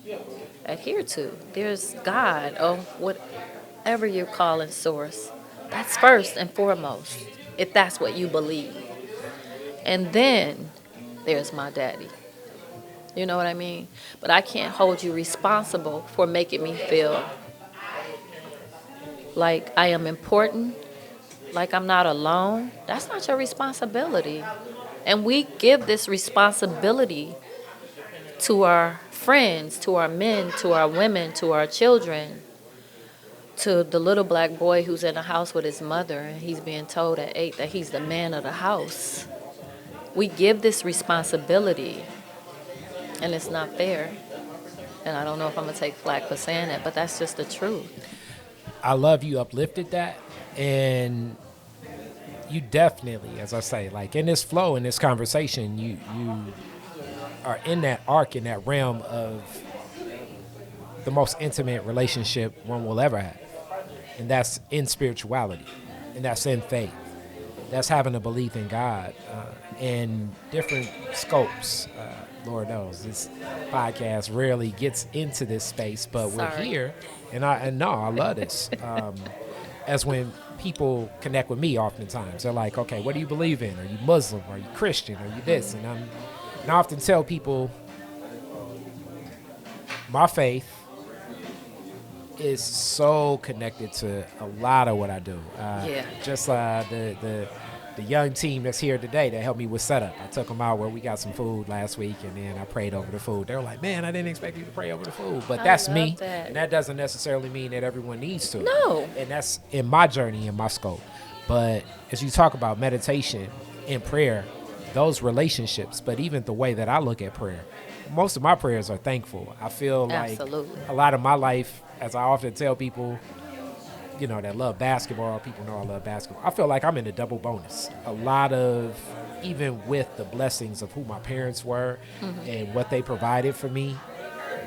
adhere to. There's God, or whatever you're calling source. That's first and foremost, if that's what you believe. And then there's my daddy. You know what I mean? But I can't hold you responsible for making me feel like I am important, like I'm not alone. That's not your responsibility. And we give this responsibility to our friends, to our men, to our women, to our children, to the little black boy who's in the house with his mother, and he's being told at 8 that he's the man of the house. We give this responsibility, and it's not fair. And I don't know if I'm going to take flack for saying that, but that's just the truth. I love you uplifted that, and you definitely, as I say, like in this flow, in this conversation, you are in that arc, in that realm of the most intimate relationship one will ever have. And that's in spirituality, and that's in faith. That's having a belief in God in different scopes. Lord knows this podcast rarely gets into this space, but we're here, and I love this. As when people connect with me, oftentimes they're like, "Okay, what do you believe in? Are you Muslim? Are you Christian? Are you this?" And I often tell people, my faith is so connected to a lot of what I do. Just the young team that's here today that helped me with setup. I took them out where we got some food last week, and then I prayed over the food. They were like, "Man, I didn't expect you to pray over the food." But that's me, and that doesn't necessarily mean that everyone needs to. No. And that's in my journey, in my scope. But as you talk about meditation and prayer, those relationships, but even the way that I look at prayer, most of my prayers are thankful. I feel like a lot of my life, as I often tell people, you know, that love basketball, people know I love basketball, I feel like I'm in a double bonus. A lot of, even with the blessings of who my parents were and what they provided for me,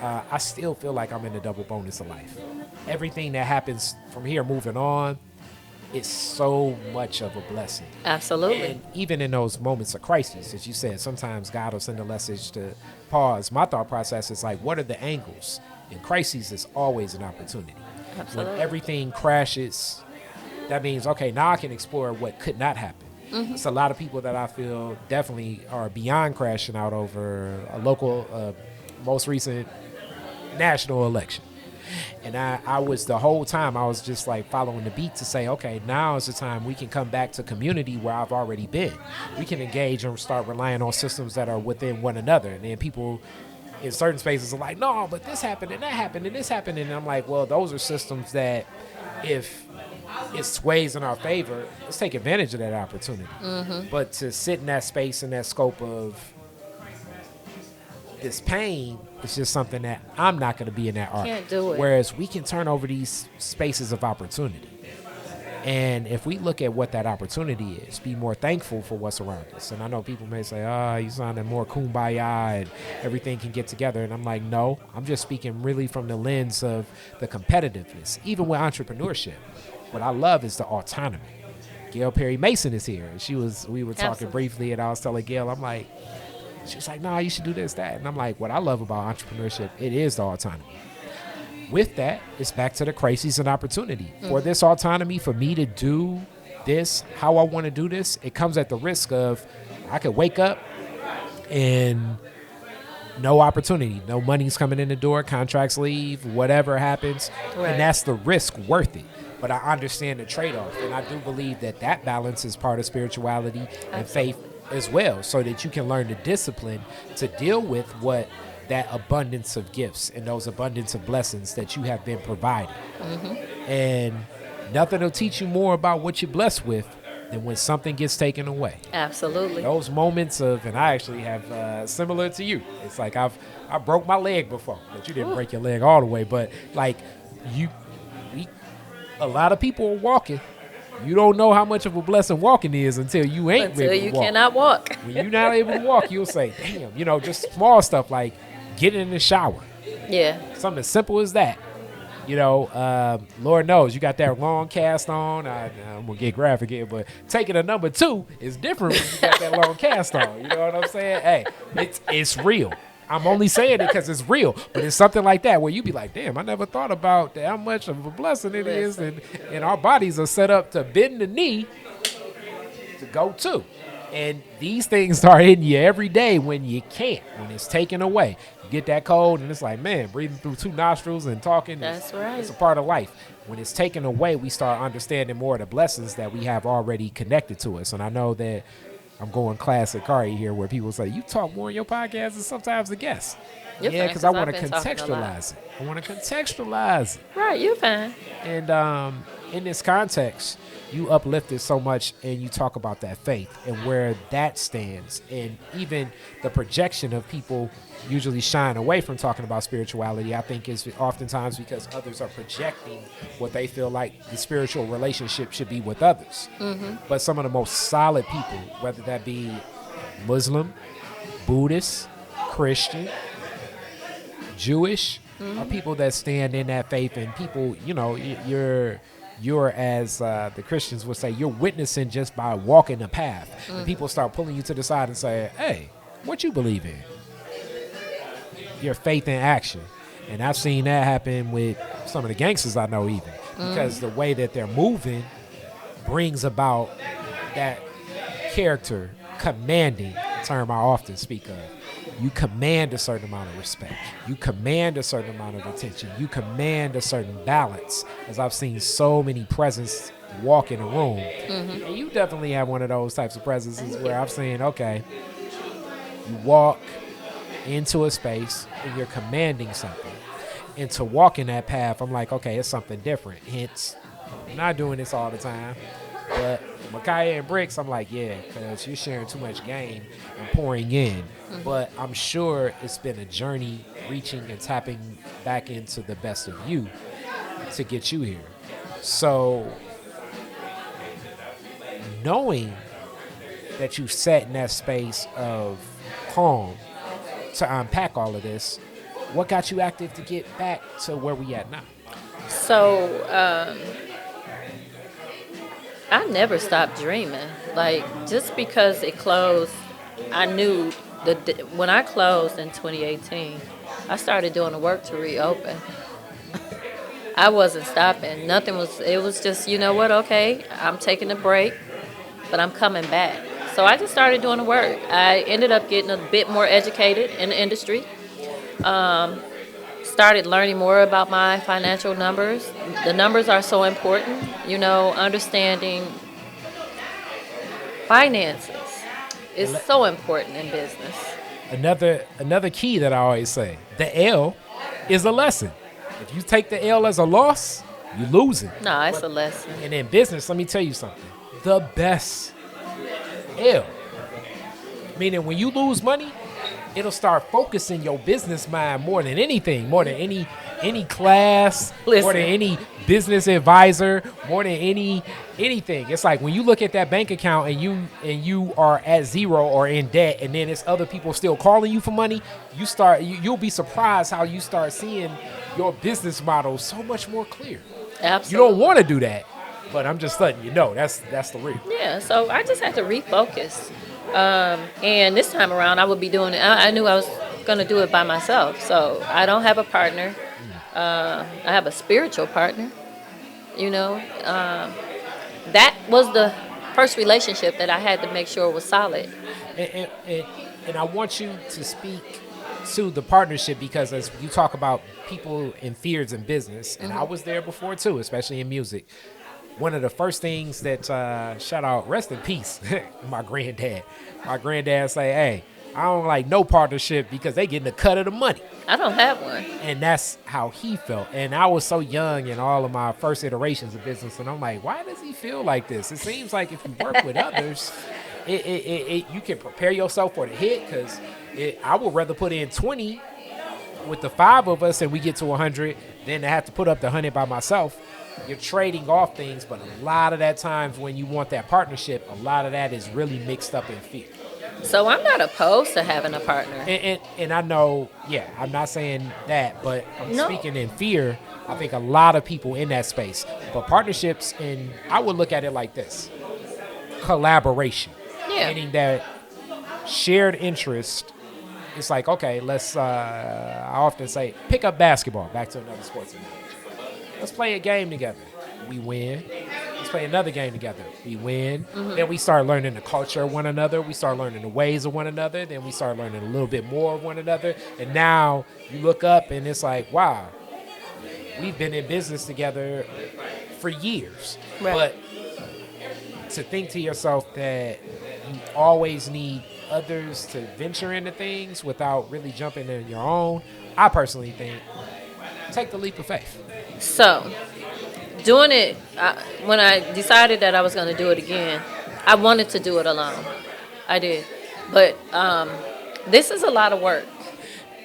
I still feel like I'm in a double bonus of life. Everything that happens from here moving on is so much of a blessing. Absolutely. And even in those moments of crisis, as you said, sometimes God will send a message to pause. My thought process is like, what are the angles? And crises is always an opportunity. Absolutely. When everything crashes, that means, okay, now I can explore what could not happen. It's a lot of people that I feel definitely are beyond crashing out over a local, most recent national election. And I was, the whole time, I was just like following the beat to say, okay, now is the time we can come back to community where I've already been. We can engage and start relying on systems that are within one another. And then people in certain spaces are like, no, but this happened and that happened and this happened. And I'm like, well, those are systems that if it sways in our favor, let's take advantage of that opportunity. But to sit in that space and that scope of this pain, it's just something that I'm not going to be in that art. Can't do it. Whereas we can turn over these spaces of opportunity. And if we look at what that opportunity is, be more thankful for what's around us. And I know people may say, you sounding more kumbaya and everything can get together. And I'm like, no, I'm just speaking really from the lens of the competitiveness. Even with entrepreneurship, what I love is the autonomy. Gail Perry Mason is here. We were talking Absolutely. briefly, and I was telling Gail, I'm like, she was like, nah, you should do this, that. And I'm like, what I love about entrepreneurship, it is the autonomy. With that, it's back to the crises and opportunity. For this autonomy, for me to do this, how I want to do this, it comes at the risk of I could wake up and no opportunity, no money's coming in the door, contracts leave, whatever happens. Right. And that's the risk worth it. But I understand the trade-off. And I do believe that that balance is part of spirituality and faith as well, so that you can learn the discipline to deal with what that abundance of gifts and those abundance of blessings that you have been provided. And nothing will teach you more about what you're blessed with than when something gets taken away. Absolutely. Those moments of, and I actually have similar to you. It's like I broke my leg before, but you didn't break your leg all the way. But like a lot of people are walking. You don't know how much of a blessing walking is until you ain't Until able to you walk. cannot walk. When you're not able to walk, you'll say, damn, just small stuff like getting in the shower. Yeah. Something as simple as that. Lord knows you got that long cast on. I'm going to get graphic here, but taking a number 2 is different when you got that long cast on. You know what I'm saying? Hey, it's real. I'm only saying it because it's real, but it's something like that where you be like, damn, I never thought about how much of a blessing it is, and our bodies are set up to bend the knee to go to. And these things start hitting you every day when you can't, when it's taken away. You get that cold, and it's like, man, breathing through 2 nostrils and talking, That's right. It's a part of life. When it's taken away, we start understanding more of the blessings that we have already connected to us. And I know that I'm going classic Kari here, where people say, you talk more in your podcast than sometimes the guests. You're Yeah, fine, because I 'cause want I've to been talking a lot. contextualize it. I want to contextualize it. Right, you're fine. And in this context, you uplifted so much, and you talk about that faith and where that stands, and even the projection of people usually shying away from talking about spirituality, I think is oftentimes because others are projecting what they feel like the spiritual relationship should be with others. But some of the most solid people, whether that be Muslim, Buddhist, Christian, Jewish, are people that stand in that faith, and people, you're as the Christians would say, you're witnessing just by walking the path. And people start pulling you to the side and say, hey, what you believe in? Your faith in action. And I've seen that happen with some of the gangsters I know, even because the way that they're moving brings about that character commanding, a term I often speak of. You command a certain amount of respect. You command a certain amount of attention. You command a certain balance, as I've seen so many presence walk in a room. And you definitely have one of those types of presences where I'm saying, okay, you walk into a space and you're commanding something. And to walk in that path, I'm like, okay, it's something different. Hence, I'm not doing this all the time. But Mikiah and Brix, I'm like, yeah, because you're sharing too much game and pouring in. But I'm sure it's been a journey reaching and tapping back into the best of you to get you here. So knowing that you sat in that space of calm to unpack all of this, what got you active to get back to where we at now? So, I never stopped dreaming. Like, just because it closed, I knew when I closed in 2018, I started doing the work to reopen. I wasn't stopping. It was just, you know what, okay, I'm taking a break, but I'm coming back. So I just started doing the work. I ended up getting a bit more educated in the industry. Started learning more about my financial numbers. The numbers are so important, understanding finances is so important in business. another key that I always say, the L is a lesson. If you take the L as a loss, you losing. No, it's a lesson. And in business, let me tell you something. The best L. Meaning when you lose money, it'll start focusing your business mind more than anything, more than any class, Listen. more than any business advisor, more than anything. It's like when you look at that bank account and you are at zero or in debt, and then it's other people still calling you for money, you'll be surprised how you start seeing your business model so much more clear. Absolutely. You don't want to do that, but I'm just letting you know that's the real. Yeah, so I just had to refocus. And this time around, I would be doing it. I knew I was going to do it by myself. So I don't have a partner. I have a spiritual partner. That was the first relationship that I had to make sure was solid. And I want you to speak to the partnership, because as you talk about people in fears in business, and I was there before too, especially in music. One of the first things that, shout out, rest in peace, my granddad. My granddad say, hey, I don't like no partnership because they getting a cut of the money. I don't have one. And that's how he felt. And I was so young in all of my first iterations of business, and I'm like, why does he feel like this? It seems like if you work with others, you can prepare yourself for the hit, because I would rather put in 20 with the 5 of us and we get to 100 than to have to put up the 100 by myself. You're trading off things, but a lot of that times when you want that partnership, a lot of that is really mixed up in fear. So I'm not opposed to having a partner. And I know, yeah, I'm not saying that, but I'm No. speaking in fear. I think a lot of people in that space. But partnerships, and I would look at it like this. Collaboration. Yeah. Meaning that shared interest. It's like, okay, I often say, pick up basketball, back to another sports analogy. Let's play a game together. We win. Let's play another game together. We win. Mm-hmm. Then we start learning the culture of one another. We start learning the ways of one another. Then we start learning a little bit more of one another. And now you look up and it's like, wow, we've been in business together for years. Right. But to think to yourself that you always need others to venture into things without really jumping in your own, I personally think, take the leap of faith. So, doing it, when I decided that I was going to do it again, I wanted to do it alone. I did. But this is a lot of work.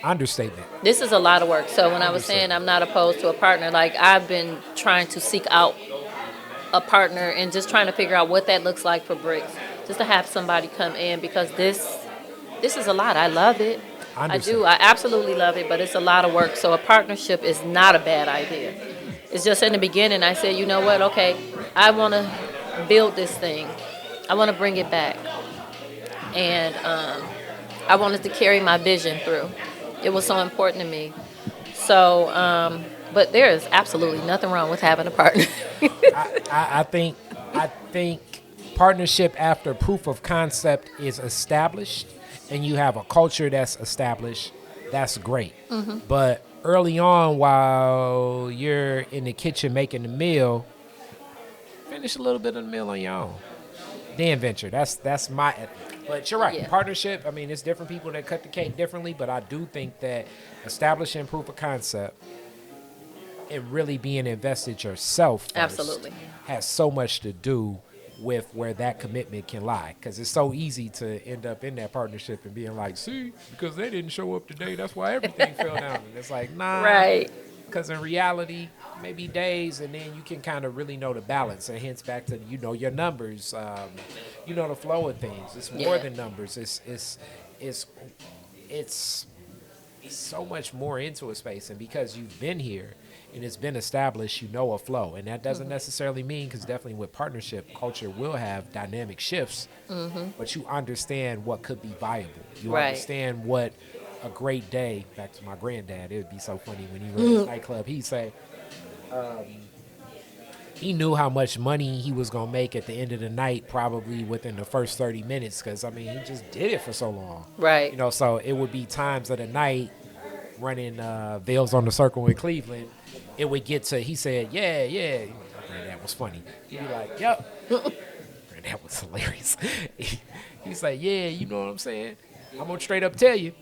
Understatement. This is a lot of work. So when I was saying I'm not opposed to a partner, like I've been trying to seek out a partner and just trying to figure out what that looks like for Brix. Just to have somebody come in, because this is a lot. I love it. I do. I absolutely love it, but it's a lot of work. So a partnership is not a bad idea. It's just in the beginning I said, you know what, okay, I want to build this thing. I want to bring it back. And I wanted to carry my vision through. It was so important to me. So, but there is absolutely nothing wrong with having a partner. I think partnership after proof of concept is established and you have a culture that's established, that's great. Mm-hmm. But early on, while you're in the kitchen making the meal, finish a little bit of the meal on your own. Then venture. That's my ethic. But you're right. Yeah. Partnership, I mean, it's different people that cut the cake differently, but I do think that establishing proof of concept and really being invested yourself first absolutely has so much to do with where that commitment can lie. Because it's so easy to end up in that partnership and being like, see, because they didn't show up today, that's why everything fell down. And it's like, nah. Right. Because in reality, maybe days, and then you can kind of really know the balance. And hence back to, your numbers, the flow of things. It's more than numbers. It's so much more into a space. And because you've been here and it's been established, a flow. And that doesn't necessarily mean, because definitely with partnership, culture will have dynamic shifts, but you understand what could be viable. You understand what a great day, back to my granddad, it would be so funny when he ran a nightclub, he'd say, he knew how much money he was going to make at the end of the night, probably within the first 30 minutes, because, he just did it for so long. Right. So it would be times of the night running Veils on the Circle in Cleveland, it would get to, he said, yeah. Granddad was funny. He'd be like, yep. Granddad was hilarious. He's like, yeah, you know what I'm saying? I'm gonna straight up tell you.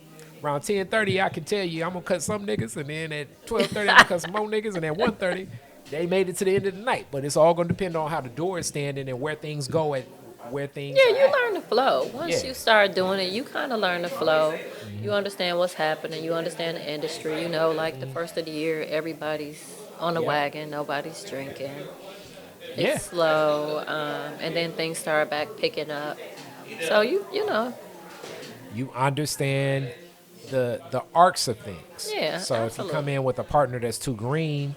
Around 10:30, I can tell you I'm gonna cut some niggas, and then at 12:30, I'm gonna cut some more niggas, and at 1:30, they made it to the end of the night. But it's all gonna depend on how the door is standing and where things go at where things Yeah, are you at. learn the flow. Once Yeah. you start doing it, you kind of learn the flow. You understand what's happening. You understand the industry. You know, like the first of the year, everybody's on the Yeah. wagon. Nobody's drinking. Yeah. It's slow, and then things start back picking up. So you know, You understand the arcs of things. yeah, So if you come absolutely, in with a partner that's too green,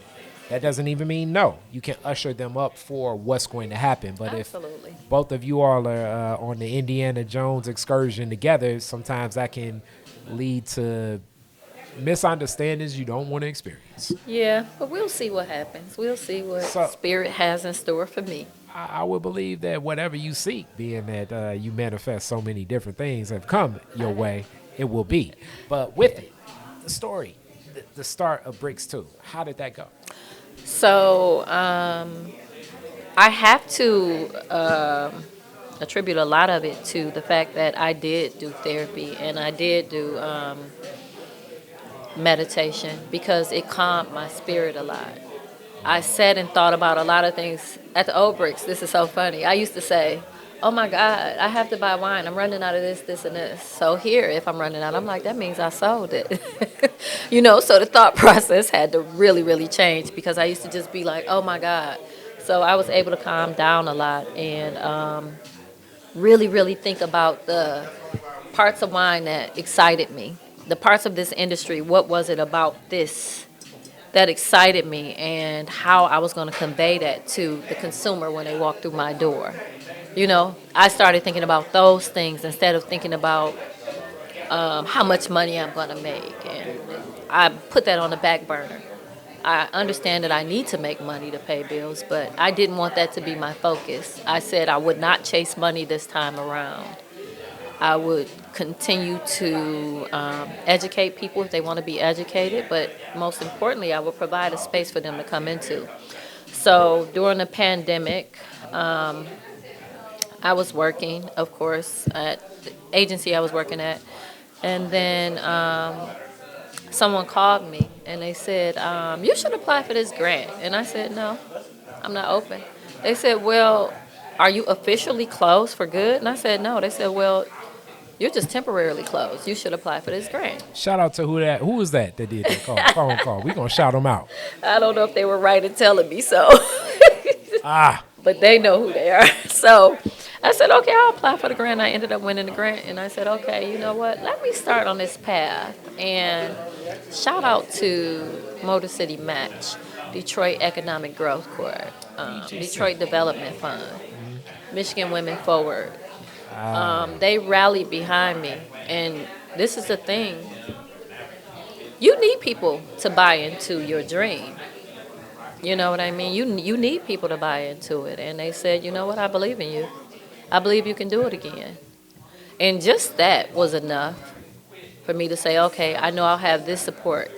that doesn't even mean no. You can usher them up for what's going to happen. But if absolutely. both of you all are on the Indiana Jones excursion together, sometimes that can lead to misunderstandings you don't want to experience. Yeah, but we'll see what happens. We'll see what So spirit has in store for me. I would believe that whatever you seek, being that you manifest so many different things have come your way, it will be. But with it, the story, the start of Brix 2, how did that go? So I have to attribute a lot of it to the fact that I did do therapy and I did do meditation because it calmed my spirit a lot. I sat and thought about a lot of things at the old Bricks. This is so funny. I used to say, "Oh my God, I have to buy wine. I'm running out of this, this, and this." So here, if I'm running out, I'm like, that means I sold it. You know, so the thought process had to really, really change because I used to just be like, "Oh my God." So I was able to calm down a lot and really, really think about the parts of wine that excited me, the parts of this industry. What was it about this that excited me, and how I was going to convey that to the consumer when they walk through my door? You know, I started thinking about those things instead of thinking about how much money I'm going to make, and I put that on the back burner. I understand that I need to make money to pay bills, but I didn't want that to be my focus. I said I would not chase money this time around. I would continue to educate people if they want to be educated, but most importantly, I would provide a space for them to come into. So during the pandemic, I was working, of course, at the agency I was working at, and then someone called me and they said, "You should apply for this grant." And I said, "No, I'm not open." They said, "Well, are you officially closed for good?" And I said, "No." They said, "Well, you're just temporarily closed. You should apply for this grant." Shout out to who was that did that phone call? We gonna shout them out. I don't know if they were right in telling me so, Ah, but they know who they are. So I said, "Okay, I'll apply for the grant." I ended up winning the grant, and I said, "Okay, you know what? Let me start on this path." And shout out to Motor City Match, Detroit Economic Growth Corps, Detroit Development Fund, Michigan Women Forward. They rallied behind me, and this is the thing. You need people to buy into your dream. You know what I mean? You need people to buy into it. And they said, "You know what? I believe in you. I believe you can do it again." And just that was enough for me to say, "Okay, I know I'll have this support."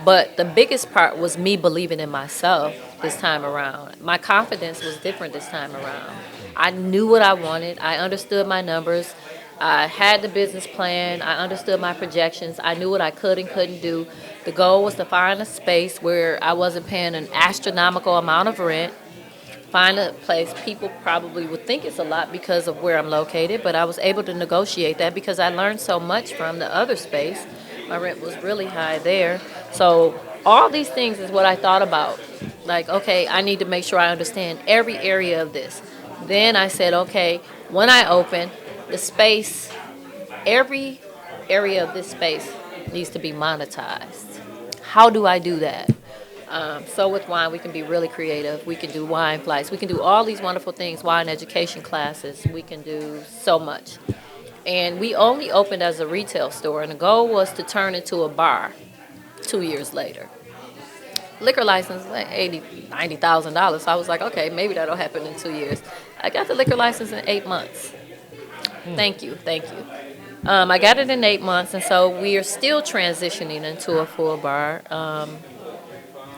But the biggest part was me believing in myself this time around. My confidence was different this time around. I knew what I wanted. I understood my numbers. I had the business plan. I understood my projections. I knew what I could and couldn't do. The goal was to find a space where I wasn't paying an astronomical amount of rent. Find a place. People probably would think it's a lot because of where I'm located, but I was able to negotiate that because I learned so much from the other space. My rent was really high there. So all these things is what I thought about. Like, okay, I need to make sure I understand every area of this. Then I said, okay, when I open the space, every area of this space needs to be monetized. How do I do that? So with wine, we can be really creative. We can do wine flights. We can do all these wonderful things, wine education classes. We can do so much. And we only opened as a retail store, and the goal was to turn into a bar 2 years later. Liquor license, like $80,000, $90,000. So I was like, okay, maybe that'll happen in 2 years. I got the liquor license in 8 months. Thank you. I got it in 8 months, and so we are still transitioning into a full bar.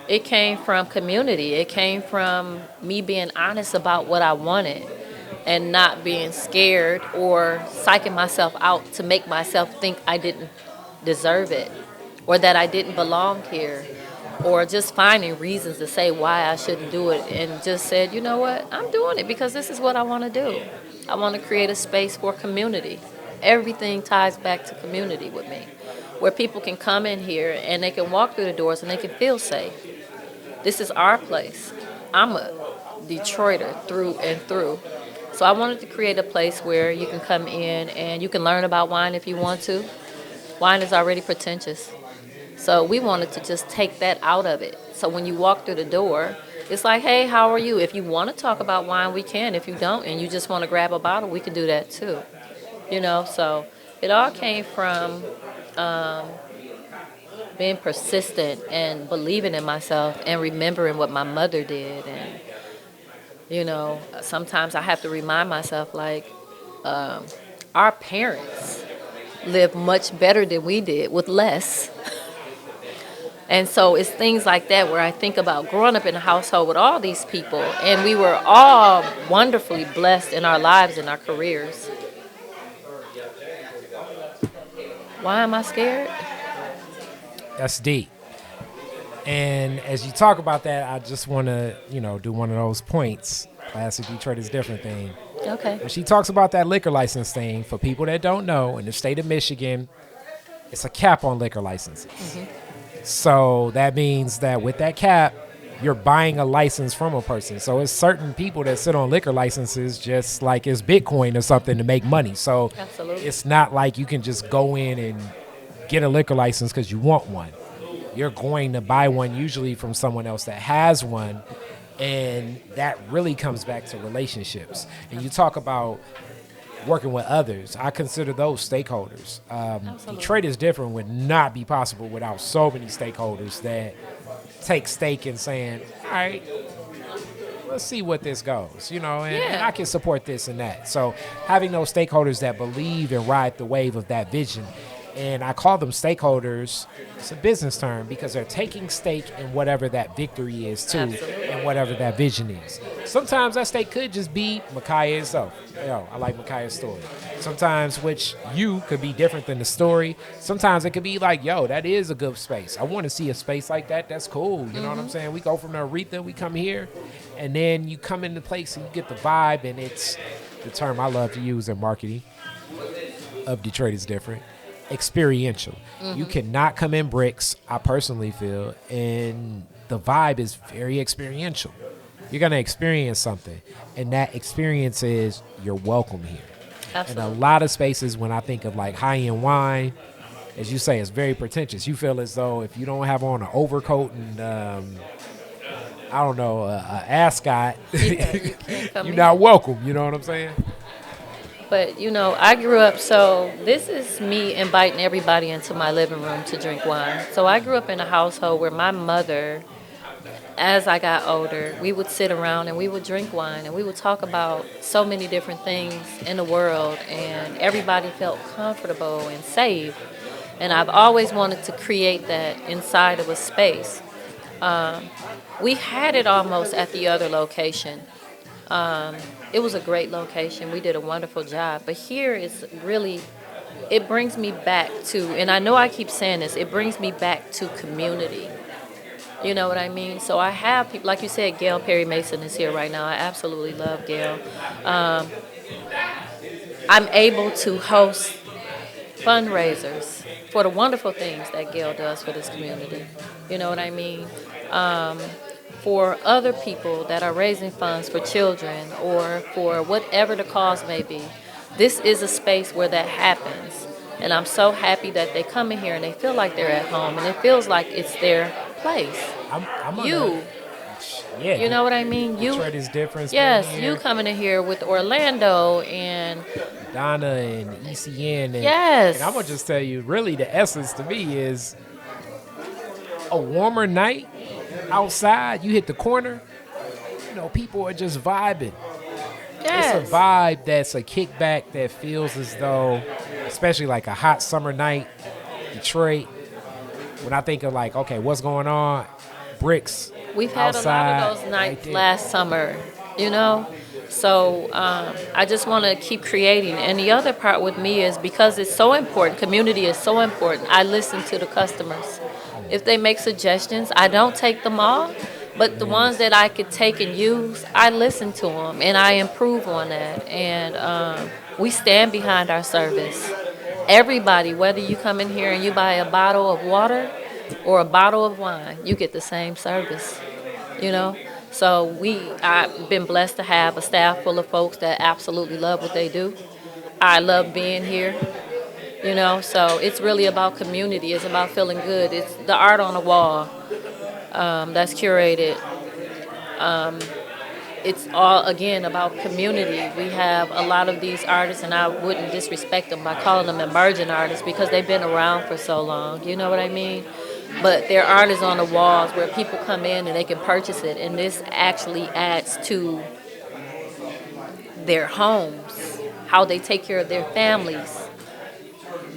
It came from community. It came from me being honest about what I wanted. and not being scared or psyching myself out to make myself think I didn't deserve it or that I didn't belong here or just finding reasons to say why I shouldn't do it and just said, you know what, I'm doing it because this is what I want to do. I want to create a space for community. Everything ties back to community with me, where people can come in here and they can walk through the doors and they can feel safe. This is our place. I'm a Detroiter through and through. So I wanted to create a place where you can come in and you can learn about wine if you want to. Wine is already pretentious. So we wanted to just take that out of it. So when you walk through the door, it's like, hey, how are you? If you want to talk about wine, we can. If you don't and you just want to grab a bottle, we can do that too. So it all came from being persistent and believing in myself and remembering what my mother did. And, sometimes I have to remind myself, like, our parents lived much better than we did with less. And so it's things like that where I think about growing up in a household with all these people, and we were all wonderfully blessed in our lives and our careers. Why am I scared? That's deep. And as you talk about that, I just want to, do one of those points. Classic Detroit is different thing. Okay. When she talks about that liquor license thing, for people that don't know, in the state of Michigan, it's a cap on liquor licenses. Mm-hmm. So that means that with that cap, you're buying a license from a person. So it's certain people that sit on liquor licenses just like it's Bitcoin or something to make money. So Absolutely. It's not like you can just go in and get a liquor license because you want one. You're going to buy one usually from someone else that has one. And that really comes back to relationships. And you talk about working with others. I consider those stakeholders. Detroit is different would not be possible without so many stakeholders that take stake in saying, all right, let's see what this goes, and I can support this and that. So having those stakeholders that believe and ride the wave of that vision. And I call them stakeholders. It's a business term because they're taking stake in whatever that victory is too. Absolutely. And whatever that vision is. Sometimes that stake could just be Mikiah itself. I like Mikiah's story. Sometimes which you could be different than the story. Sometimes it could be like, that is a good space. I want to see a space like that. That's cool. You know what I'm saying? We go from the Aretha, we come here, and then you come into place and you get the vibe, and it's the term I love to use in marketing of Detroit is different. Experiential. Mm-hmm. You cannot come in Brix, I personally feel, and the vibe is very experiential. You're going to experience something, and that experience is you're welcome here. Absolutely. And a lot of spaces, when I think of like high-end wine, as you say, it's very pretentious. You feel as though if you don't have on an overcoat and an ascot, you're not welcome. You know what I'm saying? But, I grew up, so this is me inviting everybody into my living room to drink wine. So I grew up in a household where my mother, as I got older, we would sit around and we would drink wine and we would talk about so many different things in the world, and everybody felt comfortable and safe. And I've always wanted to create that inside of a space. We had it almost at the other location. It was a great location. We did a wonderful job. But here is really, it brings me back to, and I know I keep saying this, it brings me back to community. You know what I mean? So I have people, like you said, Gail Perry Mason is here right now. I absolutely love Gail. I'm able to host fundraisers for the wonderful things that Gail does for this community. You know what I mean? For other people that are raising funds for children or for whatever the cause may be. This is a space where that happens. And I'm so happy that they come in here and they feel like they're at home and it feels like it's their place. You know what I mean? Detroit is different. Yes, you coming in here with Orlando and Donna and ECN. Yes. And I'm going to just tell you, really the essence to me is a warmer night. Outside, you hit the corner, people are just vibing. Yes. It's a vibe that's a kickback that feels as though, especially like a hot summer night, Detroit, when I think of like, okay, what's going on? Brix. We've had outside, a lot of those nights last summer, So I just want to keep creating. And the other part with me is because it's so important, community is so important, I listen to the customers. If they make suggestions, I don't take them all, but the ones that I could take and use, I listen to them and I improve on that. And we stand behind our service. Everybody, whether you come in here and you buy a bottle of water or a bottle of wine, you get the same service, you know. So I've been blessed to have a staff full of folks that absolutely love what they do. I love being here, you know. So it's really about community. It's about feeling good. It's the art on the wall that's curated. It's all again about community. We have a lot of these artists, and I wouldn't disrespect them by calling them emerging artists because they've been around for so long. You know what I mean? But they're artists on the walls where people come in and they can purchase it, and this actually adds to their homes, how they take care of their families.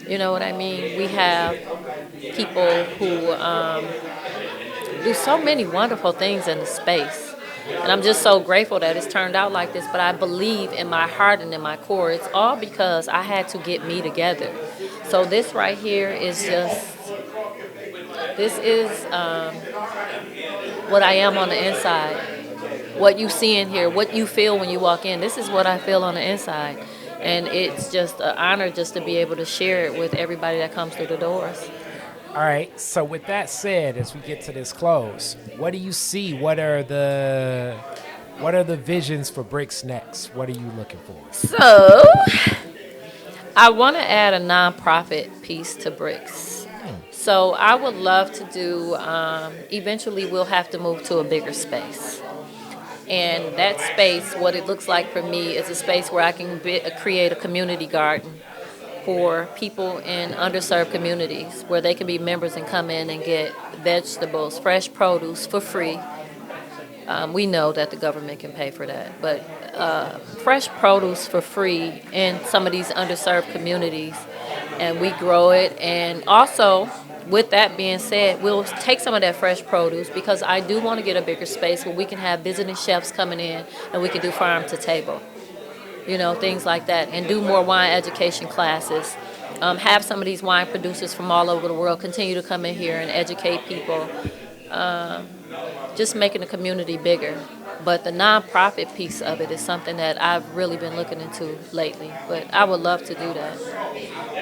You know what I mean? We have people who do so many wonderful things in the space. And I'm just so grateful that it's turned out like this. But I believe in my heart and in my core, it's all because I had to get me together. So this right here is this is what I am on the inside. What you see in here, what you feel when you walk in, this is what I feel on the inside. And it's just an honor just to be able to share it with everybody that comes through the doors. All right. So with that said, as we get to this close, what do you see? What are the visions for Brix next? What are you looking for? So I want to add a nonprofit piece to Brix. So I would love to do. Eventually, we'll have to move to a bigger space. And that space, what it looks like for me, is a space where I can create a community garden for people in underserved communities where they can be members and come in and get vegetables, fresh produce for free. We know that the government can pay for that, but fresh produce for free in some of these underserved communities, and we grow it. And also, with that being said, we'll take some of that fresh produce because I do want to get a bigger space where we can have visiting chefs coming in and we can do farm to table. You know, things like that, and do more wine education classes. Have some of these wine producers from all over the world continue to come in here and educate people, just making the community bigger. But the nonprofit piece of it is something that I've really been looking into lately, but I would love to do that.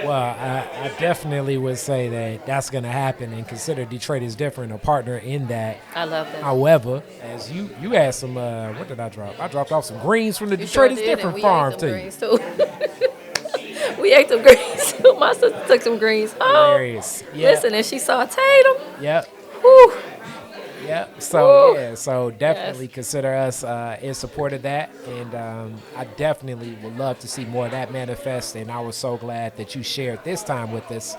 Well, I definitely would say that that's going to happen, and consider Detroit is different, a partner in that. I love that. However, as you had some, what did I drop? I dropped off some greens from the You Detroit sure is did, different and farm we to ate you. them greens too. We ate them greens too. My sister took some greens home. Hilarious. Yep. Listen, and she sauteed them. Yep. Whew. Yep. So Woo. yeah. So definitely Yes. consider us in support of that, and I definitely would love to see more of that manifest. And I was so glad that you shared this time with us.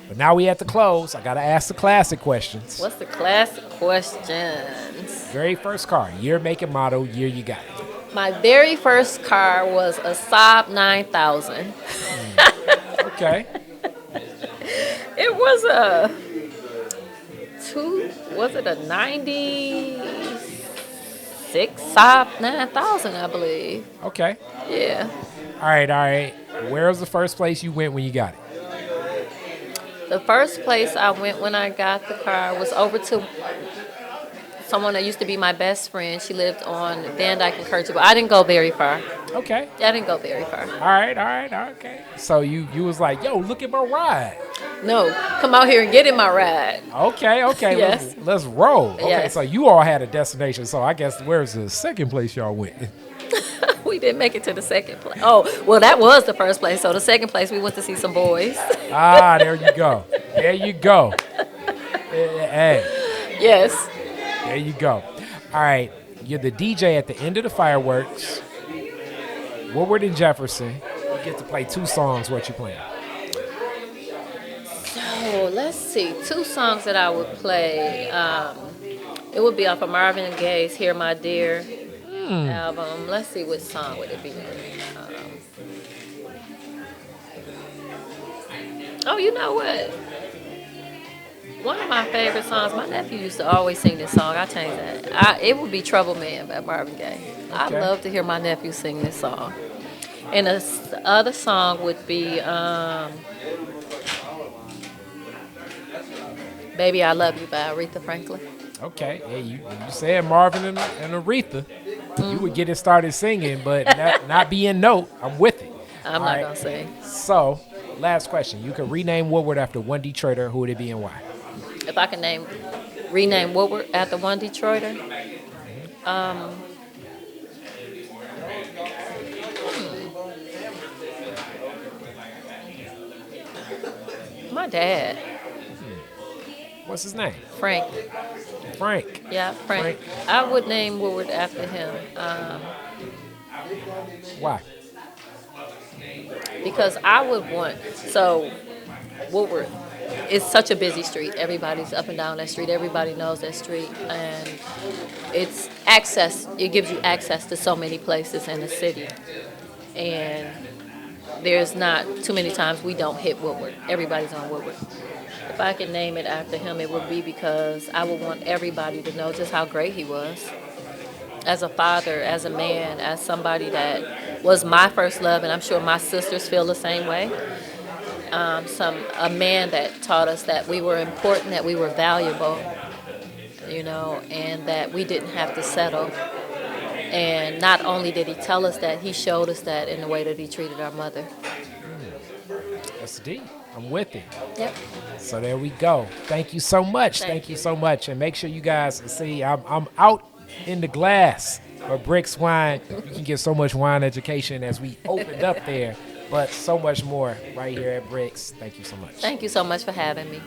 But now we at the close. I gotta ask the classic questions. What's the classic questions? Very first car, year, make, and model, year you got it. My very first car was a Saab 9000. Okay. It was a 96 Saab 9000, I believe. Okay. Yeah. All right. Where was the first place you went when you got it? The first place I went when I got the car was over to someone that used to be my best friend. She lived on Van Dyke and Kirchhoff. I didn't go very far. Okay. I didn't go very far. All right. Okay. So you was like, yo, look at my ride. No, come out here and get in my ride. Okay. Yes. Let's roll. Okay, Yes. so you all had a destination. So I guess where's the second place y'all went? We didn't make it to the second place. Oh, well, that was the first place. So the second place, we went to see some boys. There you go. Hey, Yes. there you go. All right, you're the DJ at the end of the fireworks. Woodward and Jefferson. You get to play 2 songs. What you playing? Oh, let's see. 2 songs that I would play. It would be off of Marvin Gaye's "Hear My Dear" album. Let's see, which song would it be? Oh, you know what? One of my favorite songs, my nephew used to always sing this song. I changed that. It would be Trouble Man by Marvin Gaye. I Okay. love to hear my nephew sing this song. And the other song would be Baby I Love You by Aretha Franklin. Okay. Yeah, you said Marvin and Aretha. You would get it started singing, but not be in note. I'm with it. I'm All not right. going to sing. So, last question. You could rename Woodward after one Detroiter. Who would it be and why? If I can rename Woodward after one Detroiter, my dad, What's his name? Frank. Frank. Yeah, Frank. I would name Woodward after him Why? because I would want, so Woodward is such a busy street. Everybody's up and down that street. Everybody knows that street. And it gives you access to so many places in the city. And there's not too many times we don't hit Woodward. Everybody's on Woodward. If I could name it after him, it would be because I would want everybody to know just how great he was. As a father, as a man, as somebody that was my first love, and I'm sure my sisters feel the same way. A man that taught us that we were important, that we were valuable, and that we didn't have to settle. And not only did he tell us that, he showed us that in the way that he treated our mother. That's deep. I'm with it. Yep. So there we go. Thank you so much. Thank Thank you so much. And make sure you guys see I'm out in the glass for Brix Wine. You can get so much wine education as we opened up there, but so much more right here at Brix. Thank you so much. Thank you so much for having me.